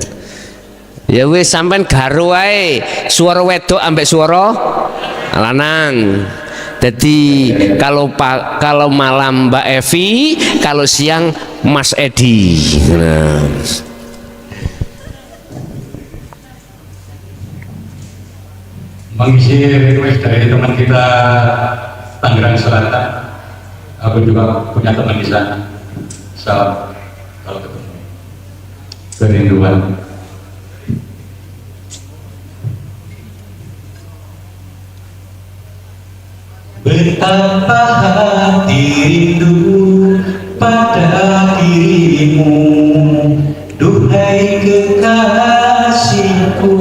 Ya wis sampean garo wae, suara wedok ambek suara lanang. Jadi kalau malam Mbak Evi, kalau siang Mas Edi. Nah. Mengisi request dari teman kita Tangerang Selatan. Aku juga punya teman di sana. Salam kalau ketemu. Kerinduan. Betapa hati rindu pada dirimu, duhai kekasihku.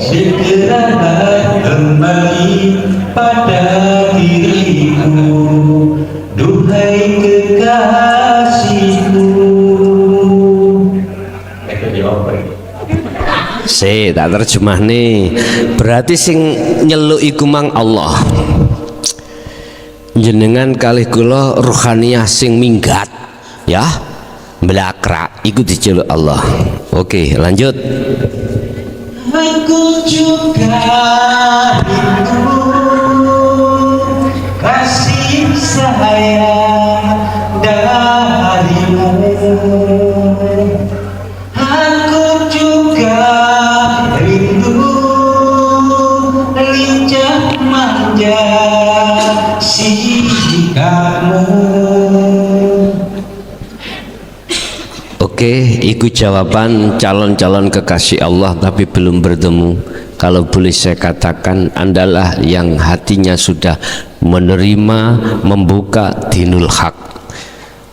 Segeralah kembali pada diriku, duhai kekasihku. Tak terjemah nih. Berarti sing nyeluk iku mang Allah. Jenengan kalih kula ruhaniyah sing minggat ya, blakrak iku diceluk Allah. Oke, lanjut. Aku juga rindu kasih sayang darimu. Aku juga rindu lincah manja sikapmu. Oke, ikut jawaban calon-calon kekasih Allah tapi belum bertemu. Kalau boleh saya katakan, andalah yang hatinya sudah menerima, membuka dinul haq.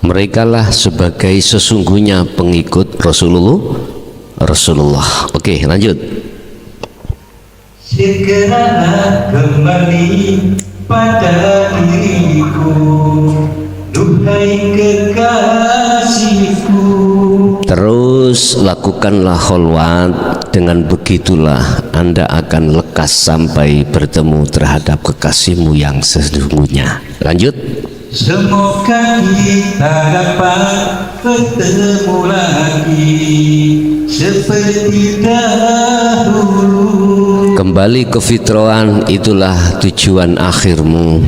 Mereka lah sebagai sesungguhnya pengikut Rasulullah. Oke, lanjut. Segeralah kembali pada diriku, duhai kekasihku. Terus lakukanlah kholwat. Dengan begitulah Anda akan lekas sampai bertemu terhadap kekasihmu yang sesungguhnya. Lanjut. semoga kita dapat bertemu lagi seperti dahulu. Kembali ke fitrahan, itulah tujuan akhirmu.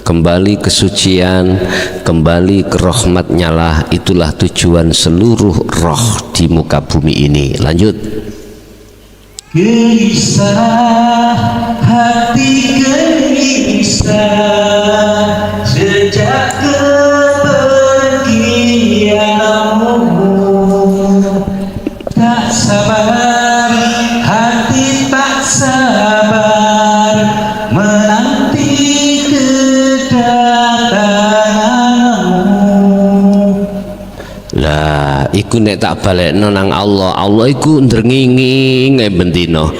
Kembali ke sucian, kembali ke rahmatnya lah, itulah tujuan seluruh roh di muka bumi ini. Lanjut. Gelisah hati, gelisah sejak kepergianmu. Tak sabar hati, tak sabar menanti kedatanganmu. Lah iku nek tak balekno nang Allah, Allah iku ndrenging bendino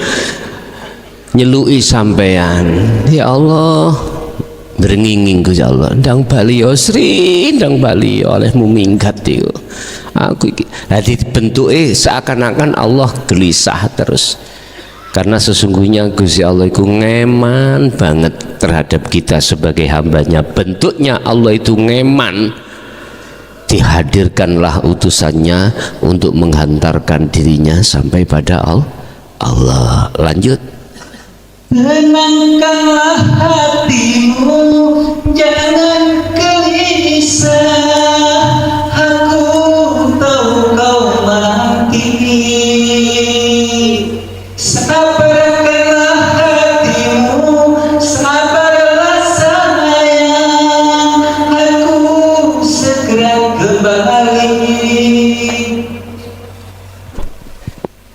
nyeluki sampean. Ya Allah, ndrenging Gusti Allah, ndang bali yo Sri, ndang bali olehmu minggat iku. Aku iki dadi bentuke seakan-akan Allah gelisah terus. Karena sesungguhnya Gusti Allah itu ngeman banget terhadap kita sebagai hambanya. Bentuknya Allah itu ngeman. Dihadirkanlah utusannya untuk menghantarkan dirinya sampai pada Allah. Lanjut. Tenangkanlah hatimu, jangan gelisah. Aku tahu kau menanti. Sabarkanlah hatimu, sabarlah sayang. Aku segera kembali.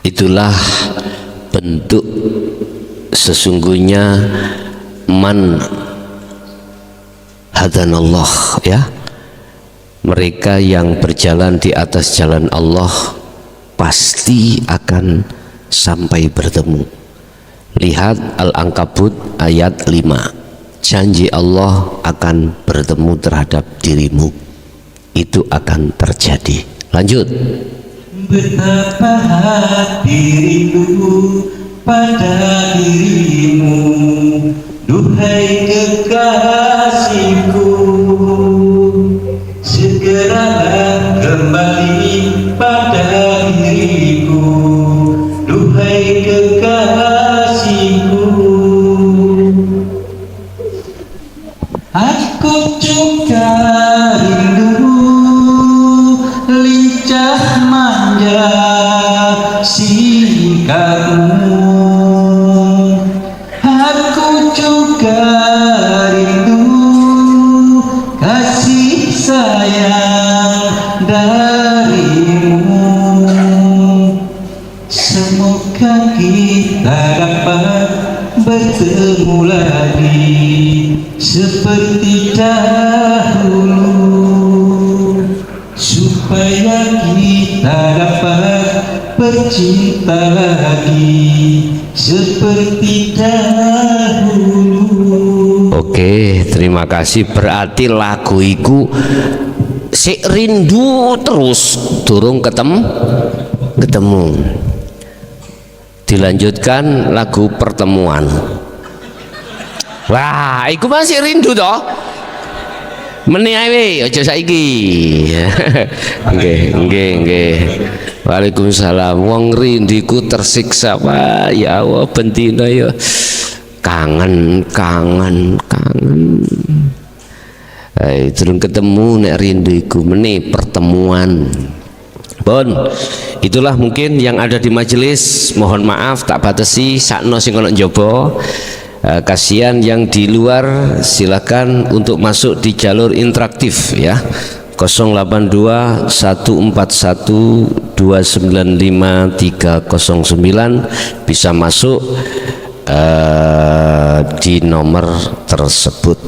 Itulah bentuk sesungguhnya man hadanallah, ya, mereka yang berjalan di atas jalan Allah pasti akan sampai bertemu. Lihat Al-Ankabut ayat 5, janji Allah akan bertemu terhadap dirimu, itu akan terjadi. Lanjut. Betapa hati rindu pada dirimu, duhai kekasihku. Segeralah kembali pada diriku, duhai kekasihku. Aku juga rindu lincah manja sikapmu. Aku juga rindu kasih sayang darimu. Semoga kita dapat bertemu lagi seperti dahulu, supaya kita dapat bercinta lagi seperti dahulu. Oke, terima kasih. Berarti lagu iku sik rindu terus durung ketemu. Dilanjutkan lagu pertemuan. Wah, iku masih rindu toh. Meni ae aja saiki. Nggih. Waalaikumsalam. Wong rindiku tersiksa, Pak. Ya Allah, bendina ya. Kangen. Durung ketemu nek rindu iku meni pertemuan. Bon, itulah mungkin yang ada di majelis. Mohon maaf tak batasi sakno sing ana njaba. Kasihan yang di luar, silakan untuk masuk di jalur interaktif ya. 082 141 295 309 bisa masuk di nomor tersebut.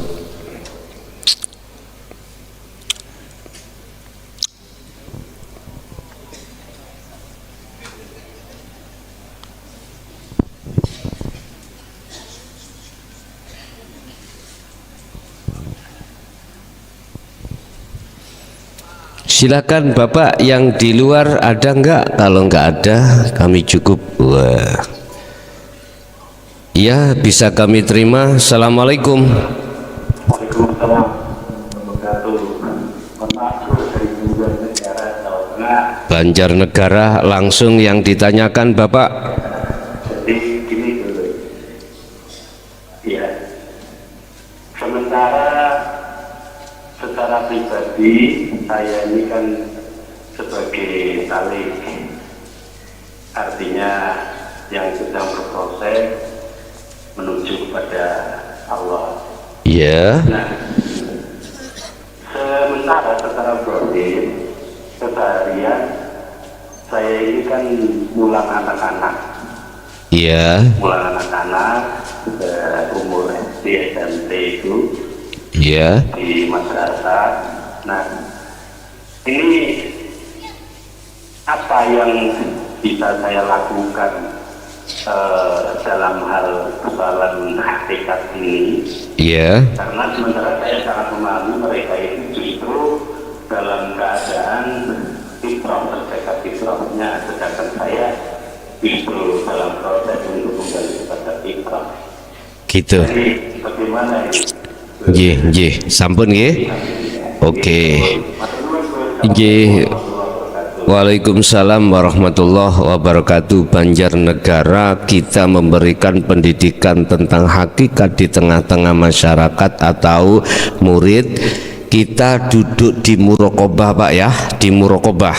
Silakan Bapak yang di luar ada enggak? Kalau enggak ada kami cukup. Wah. Ya, bisa kami terima. Assalamualaikum. Waalaikumsalam. Banjarnegara, langsung yang ditanyakan Bapak. Jadi gini dulu, ya. Sementara secara pribadi saya ini kan sebagai talik, artinya yang sedang berproses menuju kepada Allah. Ya. Nah, sementara secara batin keseharian saya ini kan mulang anak-anak. Iya. Mulang anak-anak umur SD SMP itu. Iya. Di masyarakat. Nah, ini apa yang bisa saya lakukan dalam hal persoalan hakikat ini? Iya. Karena sementara saya sangat memahami mereka itu justru dalam keadaan fitrah, terjaga fitrahnya, sedangkan saya justru dalam proses untuk kembali kepada fitrah. Gitu. Jadi bagaimana ini? Nggih, sampun nggih. Oke. Nggih. Waalaikumsalam warahmatullahi wabarakatuh. Banjarnegara kita memberikan pendidikan tentang hakikat di tengah-tengah masyarakat atau murid. Kita duduk di muraqabah Pak ya, di muraqabah.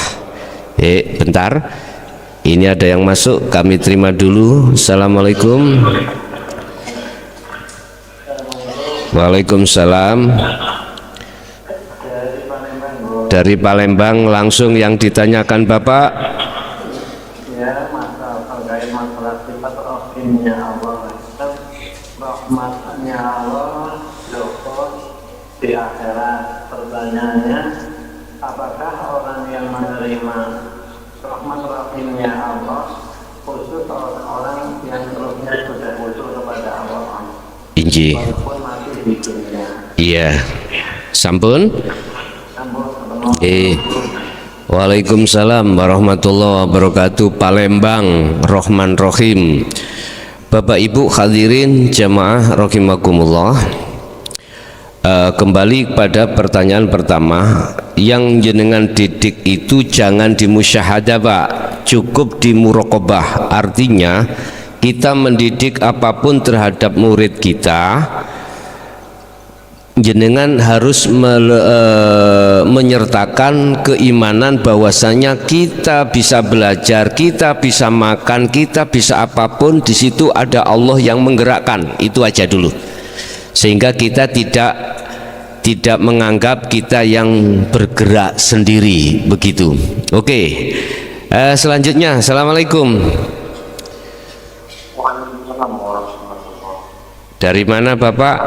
Bentar. Ini ada yang masuk, kami terima dulu. Assalamualaikum. Waalaikumsalam. Dari Palembang, langsung yang ditanyakan Bapak. Ya, terkait masalah sifat rohimnya Allah, rahmatnya Allah, Joko di akhirat. Pertanyaannya, apakah orang yang menerima rahmat rohimnya Allah khusus orang yang rohnya sudah muncul kepada Allah? Inji. Walaupun masih di dunia. Iya. Sampun. Waalaikumsalam warahmatullahi wabarakatuh. Palembang, Rahman Rohim. Bapak Ibu hadirin jamaah rahimakumullah. Kembali pada pertanyaan pertama, yang jenengan didik itu jangan di musyahadah Pak, cukup di muraqabah. Artinya kita mendidik apapun terhadap murid kita, jenengan harus menyertakan keimanan bahwasanya kita bisa belajar, kita bisa makan, kita bisa apapun, di situ ada Allah yang menggerakkan. Itu aja dulu, sehingga kita tidak menganggap kita yang bergerak sendiri begitu. Oke. Selanjutnya, assalamualaikum. Dari mana Bapak?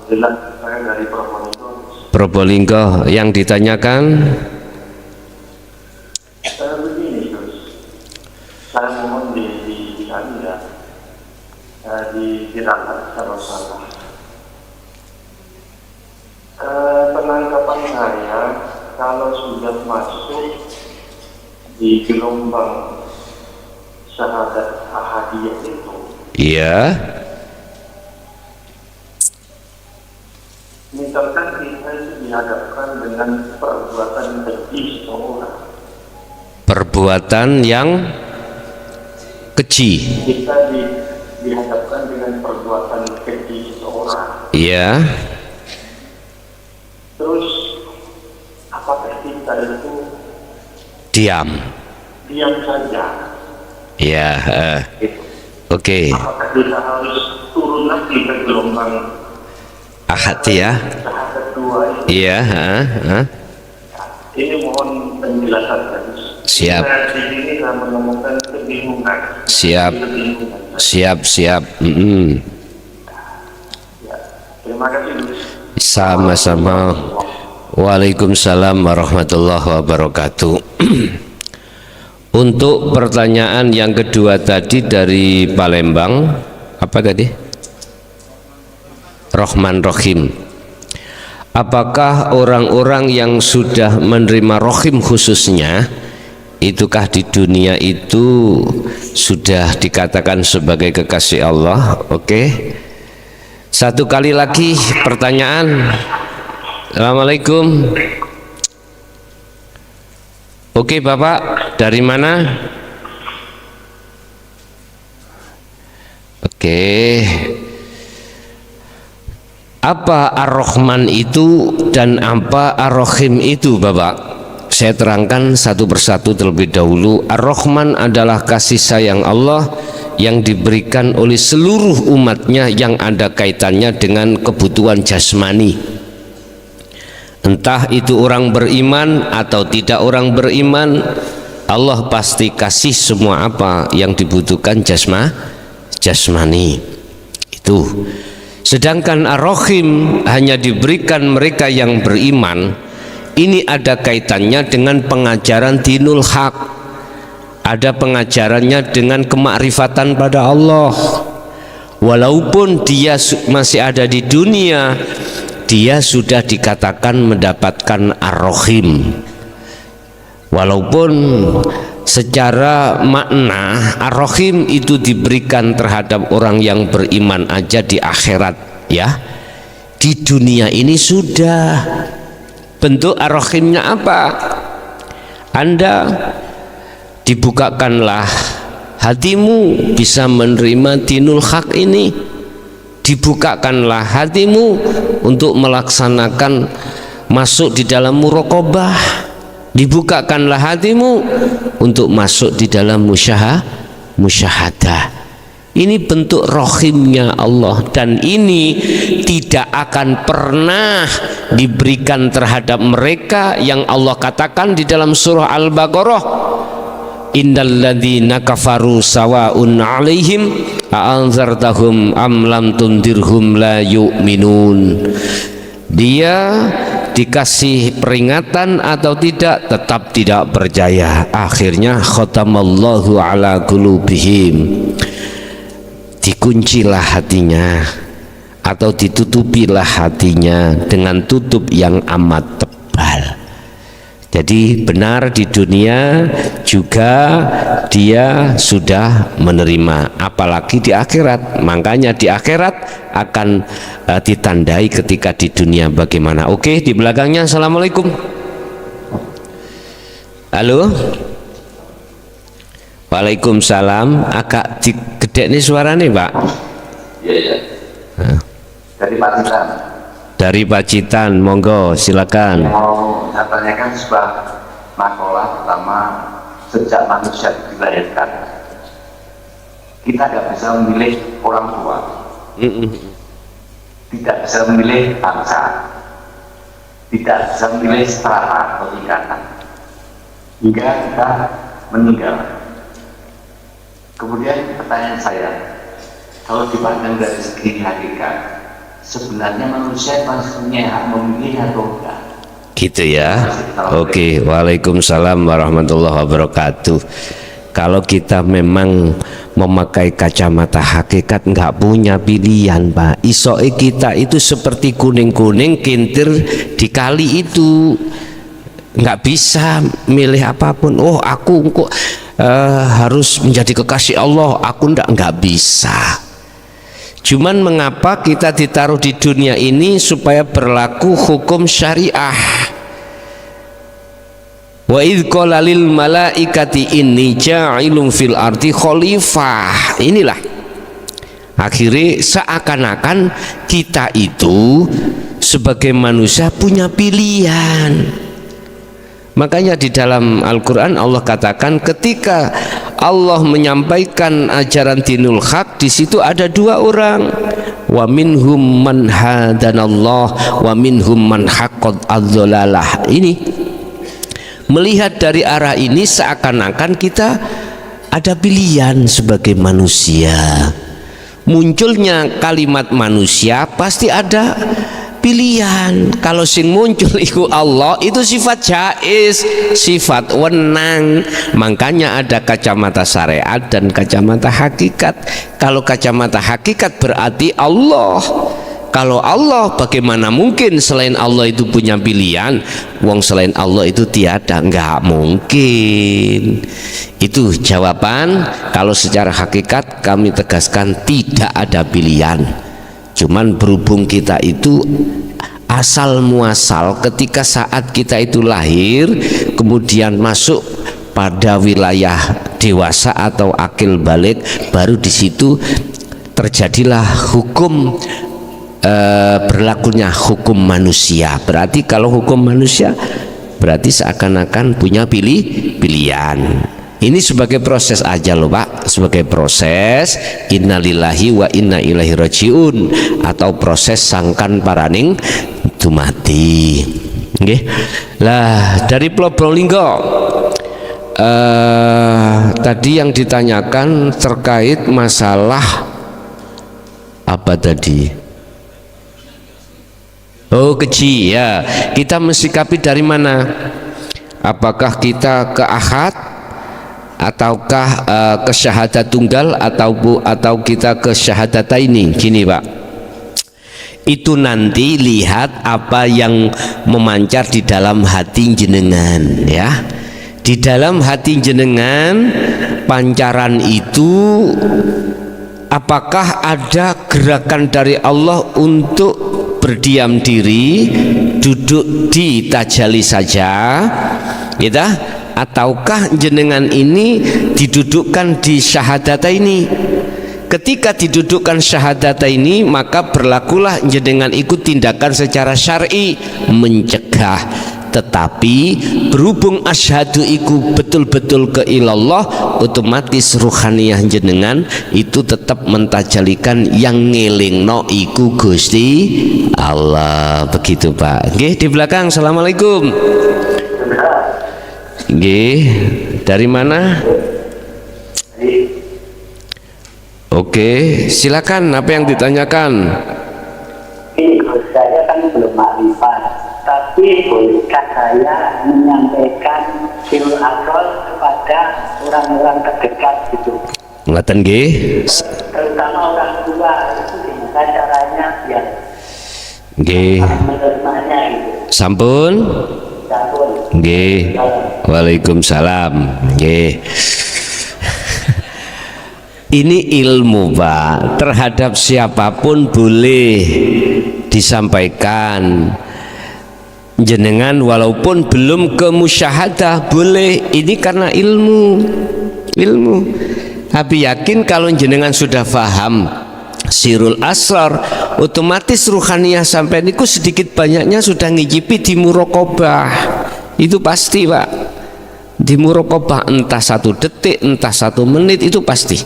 Alhamdulillah, saya dari Probolinggo. Probolinggo. Yang ditanyakan? Begini, Gus. Saya mohon di Anda diralat kalau salah. Penangkapan saya kalau sudah masuk di gelombang syahadat ahadiyah itu. Iya. Misalkan kita dihadapkan dengan perbuatan keji seseorang. Perbuatan yang keji. Kita dihadapkan dengan perbuatan keji seseorang. Iya. Terus apakah kita itu Diam saja? Iya. Oke. Apakah kita harus turun lagi ke gelombang Ahad ya. syahadat dua ini? Iya. Ini mohon penjelasan. Siap. Saya di sini saya menemukan kebingungan. Siap. Ya, terima kasih. Sama-sama. Waalaikumsalam warahmatullahi wabarakatuh. Untuk pertanyaan yang kedua tadi dari Palembang, apa tadi? Rahman Rohim. Apakah orang-orang yang sudah menerima Rohim khususnya, itukah di dunia itu sudah dikatakan sebagai kekasih Allah? Oke. Satu kali lagi pertanyaan. Assalamualaikum. Oke Bapak, dari mana? Oke. Apa Ar-Rahman itu dan apa Ar-Rahim itu Bapak? Saya terangkan satu persatu terlebih dahulu. Ar-Rahman adalah kasih sayang Allah yang diberikan oleh seluruh umatnya yang ada kaitannya dengan kebutuhan jasmani. Entah itu orang beriman atau tidak orang beriman, Allah pasti kasih semua apa yang dibutuhkan jasmani. Itu. Sedangkan Ar-Rahim hanya diberikan mereka yang beriman. Ini ada kaitannya dengan pengajaran dinul haq, ada pengajarannya dengan kemakrifatan pada Allah. Walaupun dia masih ada di dunia, dia sudah dikatakan mendapatkan Ar-Rahim. Walaupun secara makna Ar-Rahim itu diberikan terhadap orang yang beriman aja di akhirat ya. Di dunia ini sudah. Bentuk Ar-Rahimnya apa? Anda dibukakanlah hatimu bisa menerima dinul haq ini. Dibukakanlah hatimu untuk melaksanakan masuk di dalam muraqabah. Dibukakanlah hatimu untuk masuk di dalam musyahadah. Ini bentuk rahimnya Allah, dan ini tidak akan pernah diberikan terhadap mereka yang Allah katakan di dalam surah Al-Baqarah, innal ladzina kafaru sawa'un 'alaihim a'anzartahum am lam tundirhum la yu'minun. Dia dikasih peringatan atau tidak, tetap tidak percaya. Akhirnya khatamallahu ala qulubihim, dikuncilah hatinya atau ditutupilah hatinya dengan tutup yang amat tebal. Jadi benar di dunia juga dia sudah menerima, apalagi di akhirat. Makanya di akhirat akan ditandai ketika di dunia bagaimana. Oke, di belakangnya. Assalamualaikum. Halo. Waalaikumsalam. Agak gede nih suaranya Pak. Iya. Dari Pacitan. Dari Pacitan, monggo silakan. Mau saya tanyakan sebuah makalah pertama, sejak manusia dilahirkan kita tidak bisa memilih orang tua, tidak bisa memilih bangsa, tidak bisa memilih strata atau tingkatan, hingga kita meninggal. Kemudian pertanyaan saya, kalau dipandang dari segi hakikat, sebenarnya manusia masih punya hak memilih atau enggak? Gitu ya. Oke, waalaikumsalam warahmatullahi wabarakatuh. Kalau kita memang memakai kacamata hakikat, nggak punya pilihan Pak. Isoe kita itu seperti kuning-kuning kintir di kali itu, nggak bisa milih apapun. Oh aku kok harus menjadi kekasih Allah, aku nggak bisa. Cuman mengapa kita ditaruh di dunia ini supaya berlaku hukum syariah. Wa idh qala lil malaikati inni ja'ilun fil ardi khalifah. Inilah akhirnya seakan-akan kita itu sebagai manusia punya pilihan. Makanya di dalam Al-Quran Allah katakan ketika Allah menyampaikan ajaran dinul haq, di situ ada dua orang, wa minhum man hadanallah wa minhum man haqqat adz-dzalalah. Ini melihat dari arah ini seakan-akan kita ada pilihan sebagai manusia. Munculnya kalimat manusia pasti ada pilihan. Kalau sing muncul iku Allah, itu sifat jaiz, sifat wenang. Makanya ada kacamata syariat dan kacamata hakikat. Kalau kacamata hakikat berarti Allah. Kalau Allah, bagaimana mungkin selain Allah itu punya pilihan? Wong selain Allah itu tiada, nggak mungkin. Itu jawaban. Kalau secara hakikat kami tegaskan tidak ada pilihan. Cuman berhubung kita itu asal muasal ketika saat kita itu lahir kemudian masuk pada wilayah dewasa atau akil balik, baru di situ terjadilah hukum berlakunya hukum manusia. Berarti kalau hukum manusia berarti seakan-akan punya pilihan. Ini sebagai proses aja loh Pak, sebagai proses innalillahi wa inna ilaihi rajiun, atau proses sangkan paraning dumati. Nggih. Lah dari Probolinggo tadi yang ditanyakan terkait masalah apa tadi? Oh, keji ya. Kita mensikapi dari mana? Apakah kita ke ahad ataukah ke syahadat tunggal atau kita ke syahadataini? Gini Pak, itu nanti lihat apa yang memancar di dalam hati jenengan ya. Di dalam hati jenengan pancaran itu apakah ada gerakan dari Allah untuk berdiam diri, duduk di tajalli saja, gitu? Ataukah jenengan ini didudukkan di syahadata ini? Ketika didudukkan syahadata ini, maka berlakulah jenengan ikut tindakan secara syar'i mencegah. Tetapi berhubung asyhadu iku betul-betul ke ilallah, otomatis ruhaniyah jenengan itu tetap mentajalikan yang ngelingno iku Gusti Allah. Begitu Pak. Nggih, di belakang. Assalamualaikum. Nggih, dari mana? Oke, silakan, apa yang ditanyakan? Ini saya kan belum makrifat, tapi bolehkah saya menyampaikan silul akal kepada orang-orang terdekat gitu? Ngeten nggih. Terutama orang tua, itu gimana caranya biar nggih. menerimanya gitu. Sampun? Nggih. Waalaikumsalam. Nggih. Ini ilmu Pak, terhadap siapapun boleh disampaikan. Jenengan walaupun belum ke musyahadah boleh, ini karena ilmu. Tapi yakin kalau jenengan sudah paham sirul asrar, otomatis ruhaniyah sampai niku sedikit banyaknya sudah ngicipi di muraqabah. Itu pasti Pak. Di muraqabah entah 1 detik, entah 1 menit, itu pasti.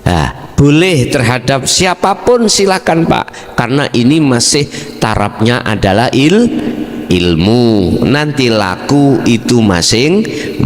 Nah, boleh terhadap siapapun silakan Pak, karena ini masih tarafnya adalah ilmu. Nanti laku itu masing-masing.